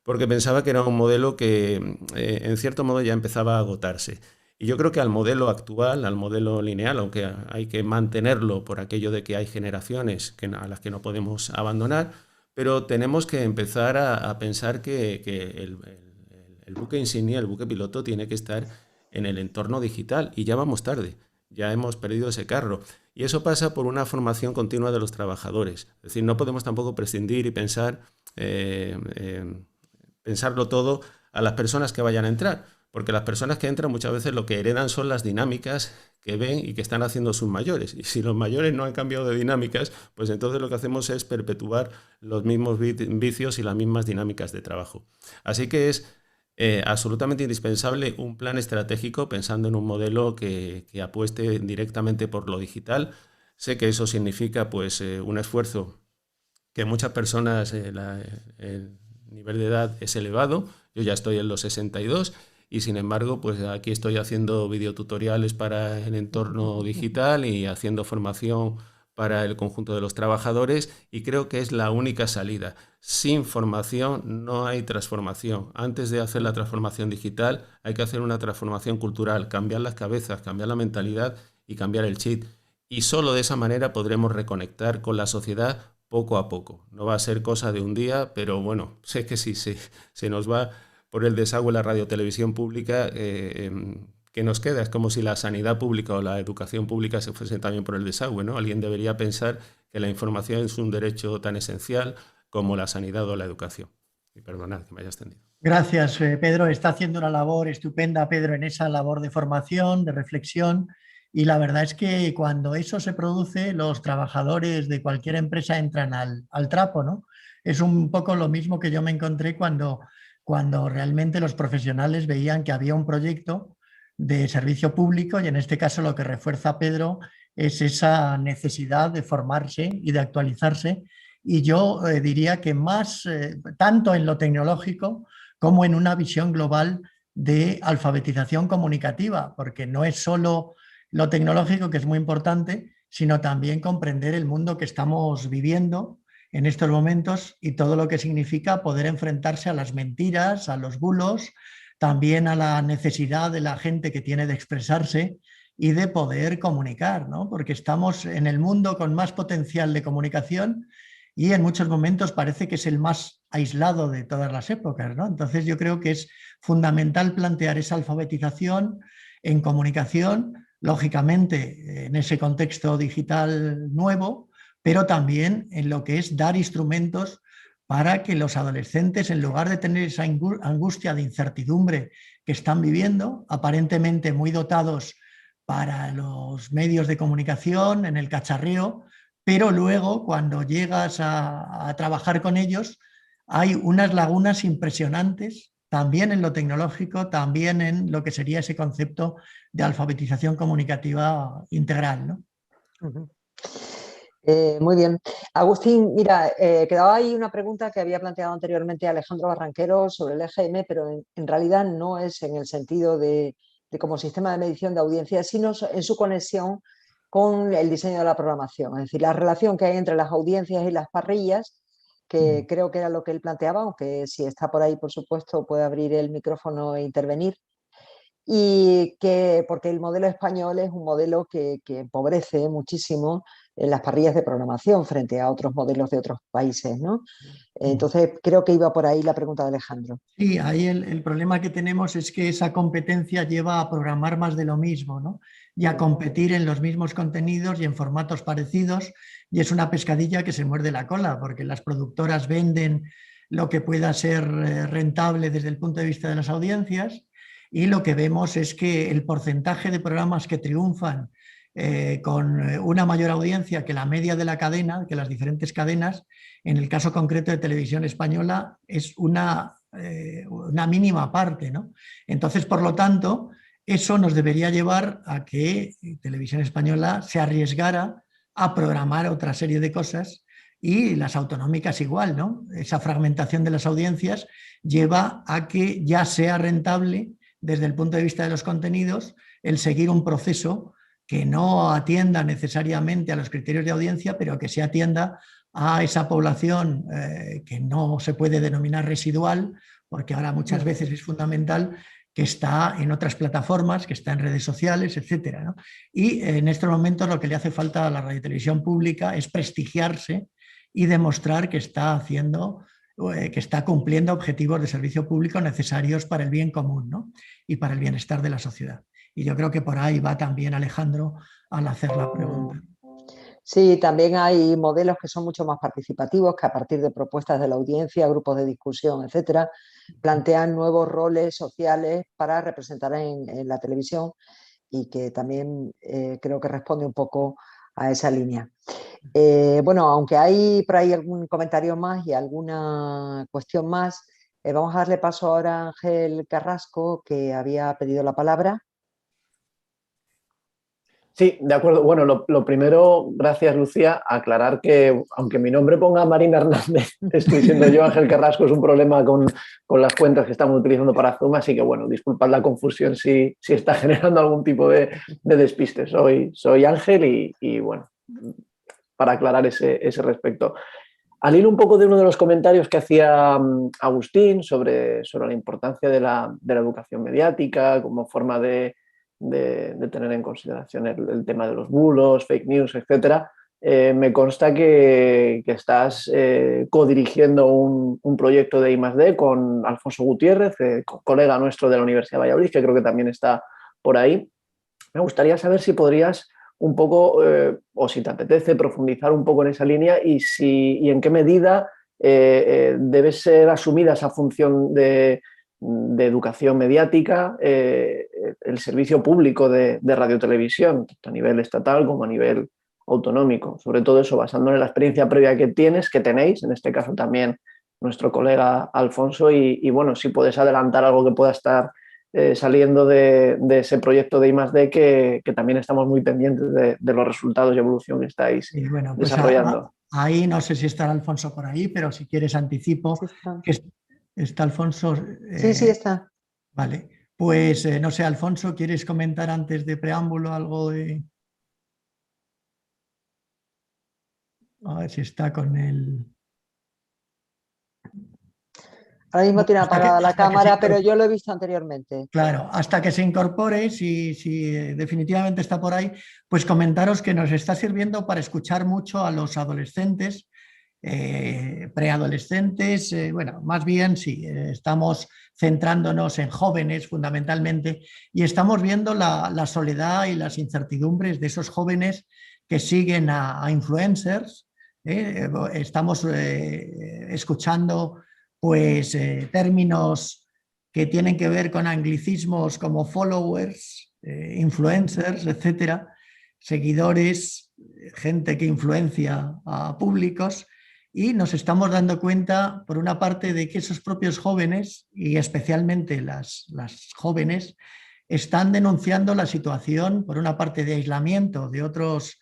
Speaker 7: porque pensaba que era un modelo que en cierto modo ya empezaba a agotarse. Y yo creo que al modelo actual, al modelo lineal, aunque hay que mantenerlo por aquello de que hay generaciones a las que no podemos abandonar, pero tenemos que empezar a pensar que el buque insignia, el buque piloto tiene que estar en el entorno digital y ya vamos tarde, ya hemos perdido ese carro. Y eso pasa por una formación continua de los trabajadores. Es decir, no podemos tampoco prescindir y pensarlo todo a las personas que vayan a entrar, porque las personas que entran muchas veces lo que heredan son las dinámicas que ven y que están haciendo sus mayores. Y si los mayores no han cambiado de dinámicas, pues entonces lo que hacemos es perpetuar los mismos vicios y las mismas dinámicas de trabajo. Así que es absolutamente indispensable un plan estratégico pensando en un modelo que apueste directamente por lo digital. Sé que eso significa pues un esfuerzo que muchas personas, el nivel de edad es elevado. Yo ya estoy en los 62 y sin embargo pues aquí estoy haciendo videotutoriales para el entorno digital y haciendo formación para el conjunto de los trabajadores y creo que es la única salida. Sin formación no hay transformación. Antes de hacer la transformación digital hay que hacer una transformación cultural, cambiar las cabezas, cambiar la mentalidad y cambiar el chip. Y solo de esa manera podremos reconectar con la sociedad poco a poco. No va a ser cosa de un día, pero bueno, sé que si se nos va por el desagüe la radiotelevisión pública, ¿qué nos queda? Es como si la sanidad pública o la educación pública se fuesen también por el desagüe, ¿no? Alguien debería pensar que la información es un derecho tan esencial como la sanidad o la educación. Y perdonad que me haya extendido.
Speaker 2: Gracias, Pedro. Está haciendo una labor estupenda, Pedro, en esa labor de formación, de reflexión. Y la verdad es que cuando eso se produce, los trabajadores de cualquier empresa entran al trapo, ¿no? Es un poco lo mismo que yo me encontré cuando realmente los profesionales veían que había un proyecto de servicio público y en este caso lo que refuerza Pedro es esa necesidad de formarse y de actualizarse y yo diría que más, tanto en lo tecnológico como en una visión global de alfabetización comunicativa, porque no es solo lo tecnológico, que es muy importante, sino también comprender el mundo que estamos viviendo en estos momentos y todo lo que significa poder enfrentarse a las mentiras, a los bulos, también a la necesidad de la gente que tiene de expresarse y de poder comunicar, ¿no? Porque estamos en el mundo con más potencial de comunicación y en muchos momentos parece que es el más aislado de todas las épocas, ¿no? Entonces yo creo que es fundamental plantear esa alfabetización en comunicación, lógicamente en ese contexto digital nuevo, pero también en lo que es dar instrumentos para que los adolescentes, en lugar de tener esa angustia de incertidumbre que están viviendo, aparentemente muy dotados para los medios de comunicación, en el cacharreo, pero luego cuando llegas a trabajar con ellos hay unas lagunas impresionantes, también en lo tecnológico, también en lo que sería ese concepto de alfabetización comunicativa integral, ¿no?
Speaker 4: Muy bien. Agustín, mira, quedaba ahí una pregunta que había planteado anteriormente Alejandro Barranquero sobre el EGM, pero en realidad no es en el sentido de como sistema de medición de audiencia, sino en su conexión con el diseño de la programación. Es decir, la relación que hay entre las audiencias y las parrillas, que creo que era lo que él planteaba, aunque si está por ahí, por supuesto, puede abrir el micrófono e intervenir. Y que, porque el modelo español es un modelo que empobrece muchísimo en las parrillas de programación frente a otros modelos de otros países, ¿no? Entonces, creo que iba por ahí la pregunta de Alejandro.
Speaker 2: Sí, ahí el problema que tenemos es que esa competencia lleva a programar más de lo mismo, ¿no? Y a competir en los mismos contenidos y en formatos parecidos, y es una pescadilla que se muerde la cola, porque las productoras venden lo que pueda ser rentable desde el punto de vista de las audiencias, y lo que vemos es que el porcentaje de programas que triunfan con una mayor audiencia que la media de la cadena, que las diferentes cadenas, en el caso concreto de Televisión Española, es una mínima parte, ¿no? Entonces, por lo tanto, eso nos debería llevar a que Televisión Española se arriesgara a programar otra serie de cosas, y las autonómicas igual, ¿no? Esa fragmentación de las audiencias lleva a que ya sea rentable desde el punto de vista de los contenidos el seguir un proceso que no atienda necesariamente a los criterios de audiencia, pero que se atienda a esa población que no se puede denominar residual, porque ahora muchas veces es fundamental, que está en otras plataformas, que está en redes sociales, etc., ¿no? Y en estos momentos lo que le hace falta a la radiotelevisión pública es prestigiarse y demostrar que está haciendo, que está cumpliendo objetivos de servicio público necesarios para el bien común, ¿no? Y para el bienestar de la sociedad. Y yo creo que por ahí va también Alejandro al hacer la pregunta.
Speaker 4: Sí, también hay modelos que son mucho más participativos, que a partir de propuestas de la audiencia, grupos de discusión, etcétera, plantean nuevos roles sociales para representar en la televisión, y que también creo que responde un poco a esa línea. Bueno, aunque hay por ahí algún comentario más y alguna cuestión más, vamos a darle paso ahora a Ángel Carrasco, que había pedido la palabra.
Speaker 1: Sí, de acuerdo. Bueno, lo primero, gracias Lucía, aclarar que aunque mi nombre ponga Marina Hernández, estoy siendo yo Ángel Carrasco, es un problema con las cuentas que estamos utilizando para Zoom, así que bueno, disculpad la confusión si está generando algún tipo de despiste. Soy Ángel y bueno, para aclarar ese respecto. Al hilo un poco de uno de los comentarios que hacía Agustín sobre la importancia de la educación mediática como forma de tener en consideración el tema de los bulos, fake news, etc. Me consta que estás codirigiendo un proyecto de I+D con Alfonso Gutiérrez, colega nuestro de la Universidad de Valladolid, que creo que también está por ahí. Me gustaría saber si podrías un poco, o si te apetece, profundizar un poco en esa línea y en qué medida debe ser asumida esa función de educación mediática, el servicio público de radiotelevisión, tanto a nivel estatal como a nivel autonómico. Sobre todo eso, basándonos en la experiencia previa que tenéis, en este caso también nuestro colega Alfonso, y bueno, si puedes adelantar algo que pueda estar saliendo de ese proyecto de I+D, que también estamos muy pendientes de los resultados y evolución que estáis
Speaker 2: bueno, pues
Speaker 1: desarrollando.
Speaker 2: Ahí no sé si estará Alfonso por ahí, pero si quieres anticipo.
Speaker 4: Sí está.
Speaker 2: Que está Alfonso.
Speaker 4: Sí, está.
Speaker 2: Vale. Pues no sé, Alfonso, ¿quieres comentar antes de preámbulo algo de...? A ver si está con el...
Speaker 4: Ahora mismo
Speaker 2: Bueno,
Speaker 4: tiene apagada la cámara, pero yo lo he visto anteriormente.
Speaker 2: Claro, hasta que se incorpore, si definitivamente está por ahí, pues comentaros que nos está sirviendo para escuchar mucho a los adolescentes, preadolescentes, bueno, más bien sí, estamos centrándonos en jóvenes fundamentalmente y estamos viendo la soledad y las incertidumbres de esos jóvenes que siguen a influencers. Estamos escuchando pues términos que tienen que ver con anglicismos como followers, influencers, etcétera, seguidores, gente que influencia a públicos, y nos estamos dando cuenta, por una parte, de que esos propios jóvenes, y especialmente las jóvenes, están denunciando la situación, por una parte, de aislamiento de otros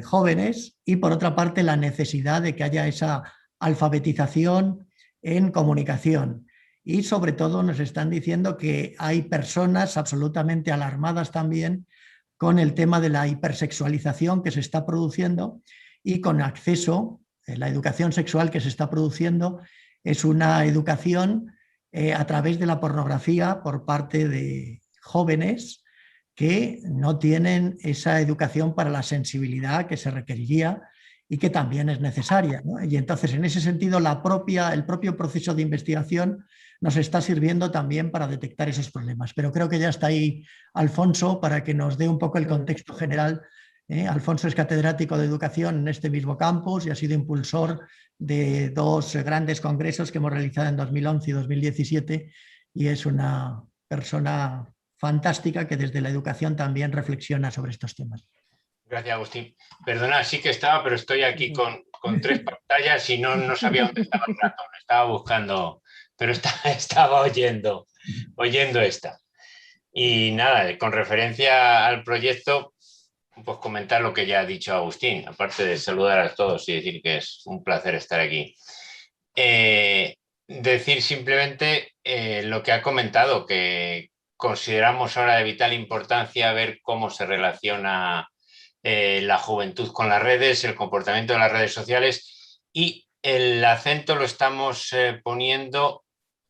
Speaker 2: jóvenes y, por otra parte, la necesidad de que haya esa alfabetización en comunicación. Y sobre todo nos están diciendo que hay personas absolutamente alarmadas también con el tema de la hipersexualización que se está produciendo y con acceso, la educación sexual que se está produciendo es una educación a través de la pornografía por parte de jóvenes que no tienen esa educación para la sensibilidad que se requeriría y que también es necesaria, ¿no? Y entonces, en ese sentido, el propio proceso de investigación nos está sirviendo también para detectar esos problemas. Pero creo que ya está ahí Alfonso para que nos dé un poco el contexto general. Alfonso es catedrático de educación en este mismo campus y ha sido impulsor de dos grandes congresos que hemos realizado en 2011 y 2017 y es una persona fantástica que desde la educación también reflexiona sobre estos temas.
Speaker 8: Gracias, Agustín. Perdona, sí que estaba, pero estoy aquí con 3 pantallas y no sabía dónde estaba el ratón. Estaba buscando, pero estaba oyendo esta. Y nada, con referencia al proyecto, pues comentar lo que ya ha dicho Agustín, aparte de saludar a todos y decir que es un placer estar aquí. Decir simplemente lo que ha comentado, que consideramos ahora de vital importancia ver cómo se relaciona la juventud con las redes, el comportamiento de las redes sociales, y el acento lo estamos poniendo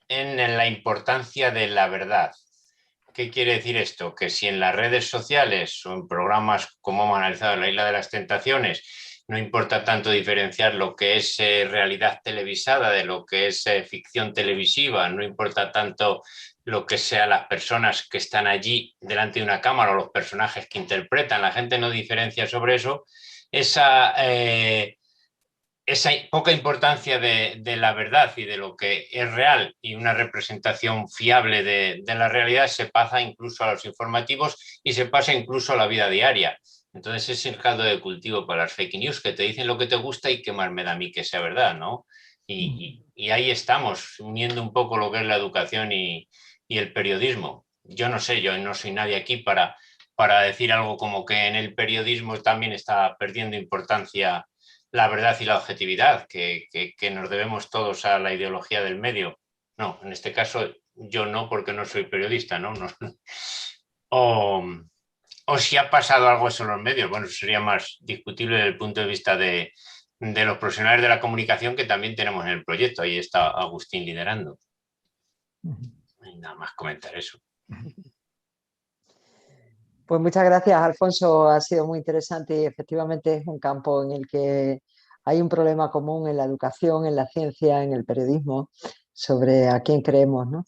Speaker 8: en la importancia de la verdad. ¿Qué quiere decir esto? Que si en las redes sociales o en programas como hemos analizado en La Isla de las Tentaciones no importa tanto diferenciar lo que es realidad televisada de lo que es ficción televisiva, no importa tanto lo que sean las personas que están allí delante de una cámara o los personajes que interpretan, la gente no diferencia sobre eso, esa poca importancia de la verdad y de lo que es real y una representación fiable de la realidad se pasa incluso a los informativos y se pasa incluso a la vida diaria. Entonces es el caldo de cultivo para las fake news, que te dicen lo que te gusta y qué más me da a mí que sea verdad, ¿no? Y ahí estamos, uniendo un poco lo que es la educación y el periodismo. Yo no sé, yo no soy nadie aquí para decir algo como que en el periodismo también está perdiendo importancia la verdad y la objetividad, que nos debemos todos a la ideología del medio. No, en este caso yo no, porque no soy periodista, ¿no? O si ha pasado algo eso en los medios, bueno, sería más discutible desde el punto de vista de los profesionales de la comunicación que también tenemos en el proyecto. Ahí está Agustín liderando. Y nada más comentar eso.
Speaker 4: Pues muchas gracias, Alfonso. Ha sido muy interesante y efectivamente es un campo en el que hay un problema común en la educación, en la ciencia, en el periodismo, sobre a quién creemos, ¿no?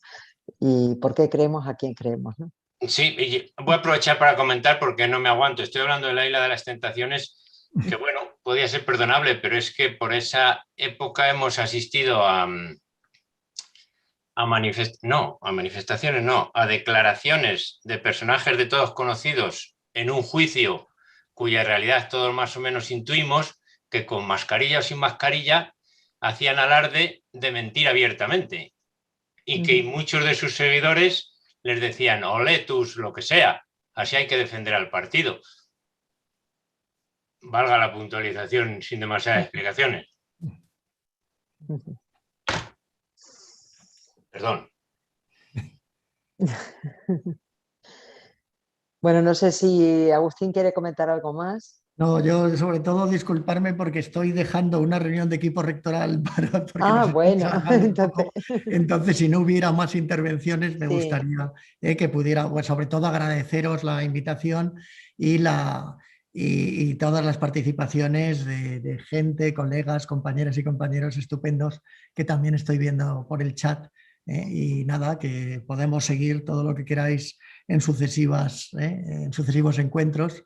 Speaker 4: Y por qué creemos a quién creemos, ¿no?
Speaker 8: Sí, voy a aprovechar para comentar porque no me aguanto. Estoy hablando de La Isla de las Tentaciones, que bueno, podía ser perdonable, pero es que por esa época hemos asistido a manifestaciones, no, a declaraciones de personajes de todos conocidos en un juicio cuya realidad todos más o menos intuimos, que con mascarilla o sin mascarilla hacían alarde de mentir abiertamente y que muchos de sus seguidores les decían olé tus lo que sea, así hay que defender al partido. valga la puntualización sin demasiadas explicaciones. Perdón.
Speaker 4: Bueno, no sé si Agustín quiere comentar algo más.
Speaker 2: No, yo sobre todo disculparme porque estoy dejando una reunión de equipo rectoral porque nos estamos
Speaker 4: Bueno,
Speaker 2: alargando un
Speaker 4: entonces,
Speaker 2: poco. Entonces, si no hubiera más intervenciones, me
Speaker 4: sí.
Speaker 2: gustaría que pudiera, bueno, sobre todo agradeceros la invitación y todas las participaciones de gente, colegas, compañeras y compañeros estupendos que también estoy viendo por el chat. Y nada, que podemos seguir todo lo que queráis en sucesivos encuentros.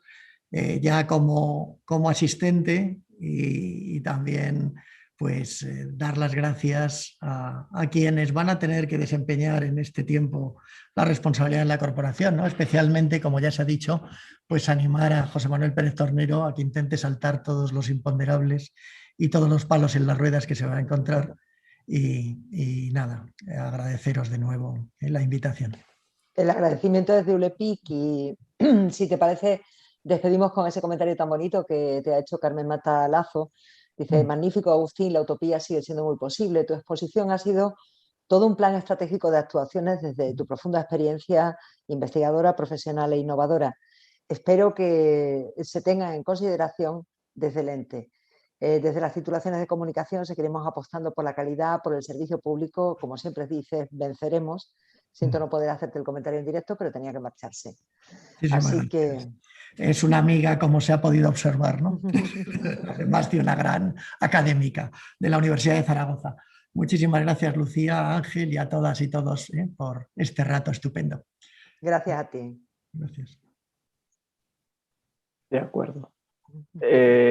Speaker 2: Ya como asistente y también pues dar las gracias a quienes van a tener que desempeñar en este tiempo la responsabilidad en la corporación, ¿no? Especialmente, como ya se ha dicho, pues animar a José Manuel Pérez Tornero a que intente saltar todos los imponderables y todos los palos en las ruedas que se va a encontrar y nada, agradeceros de nuevo la invitación.
Speaker 4: El agradecimiento desde ULEPIC y si te parece, despedimos con ese comentario tan bonito que te ha hecho Carmen Mata Lazo. Dice, magnífico Agustín, la utopía sigue siendo muy posible. Tu exposición ha sido todo un plan estratégico de actuaciones desde tu profunda experiencia investigadora, profesional e innovadora. Espero que se tenga en consideración desde el ente. Desde las titulaciones de comunicación seguiremos apostando por la calidad, por el servicio público. Como siempre dices, venceremos. Siento no poder hacerte el comentario en directo, pero tenía que marcharse. Así que...
Speaker 2: Es una amiga, como se ha podido observar, ¿no? Además de una gran académica de la Universidad de Zaragoza. Muchísimas gracias, Lucía, Ángel y a todas y todos por este rato estupendo.
Speaker 4: Gracias a ti.
Speaker 2: Gracias.
Speaker 1: De acuerdo.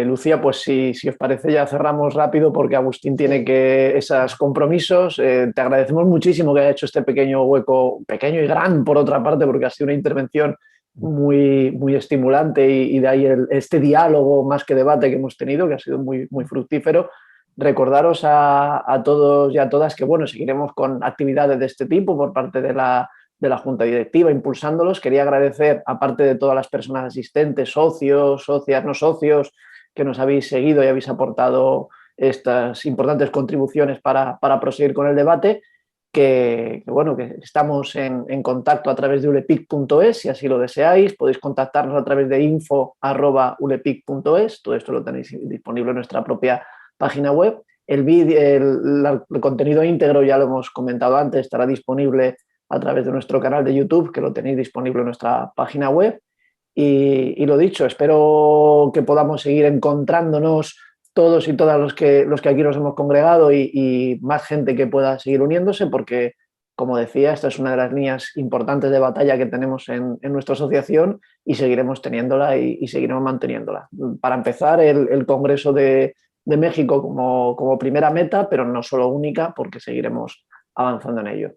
Speaker 1: Lucía, pues si os parece ya cerramos rápido porque Agustín tiene que esos compromisos. Te agradecemos muchísimo que haya hecho este pequeño hueco, pequeño y gran por otra parte, porque ha sido una intervención muy, muy estimulante y de ahí este diálogo más que debate que hemos tenido, que ha sido muy, muy fructífero. Recordaros a todos y a todas que bueno, seguiremos con actividades de este tipo por parte de la Junta Directiva, impulsándolos. Quería agradecer, aparte de todas las personas asistentes, socios, socias, no socios, que nos habéis seguido y habéis aportado estas importantes contribuciones para proseguir con el debate, que estamos en contacto a través de ulepic.es, si así lo deseáis. Podéis contactarnos a través de info@ulepic.es. Todo esto lo tenéis disponible en nuestra propia página web. El contenido íntegro, ya lo hemos comentado antes, estará disponible a través de nuestro canal de YouTube, que lo tenéis disponible en nuestra página web. Y lo dicho, espero que podamos seguir encontrándonos todos y todas los que aquí nos hemos congregado y más gente que pueda seguir uniéndose, porque, como decía, esta es una de las líneas importantes de batalla que tenemos en nuestra asociación y seguiremos teniéndola y seguiremos manteniéndola. Para empezar, el Congreso de México como primera meta, pero no solo única, porque seguiremos avanzando en ello.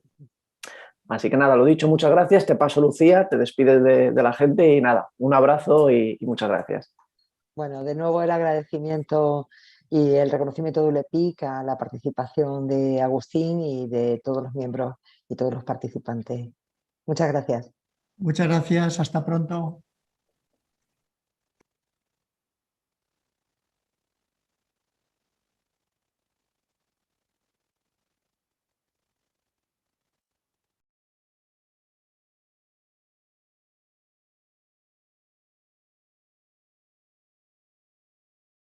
Speaker 1: Así que nada, lo dicho, muchas gracias. Te paso, Lucía, te despides de la gente y nada, un abrazo y muchas gracias.
Speaker 4: Bueno, de nuevo el agradecimiento y el reconocimiento de ULEPIC a la participación de Agustín y de todos los miembros y todos los participantes. Muchas gracias.
Speaker 2: Muchas gracias, hasta pronto.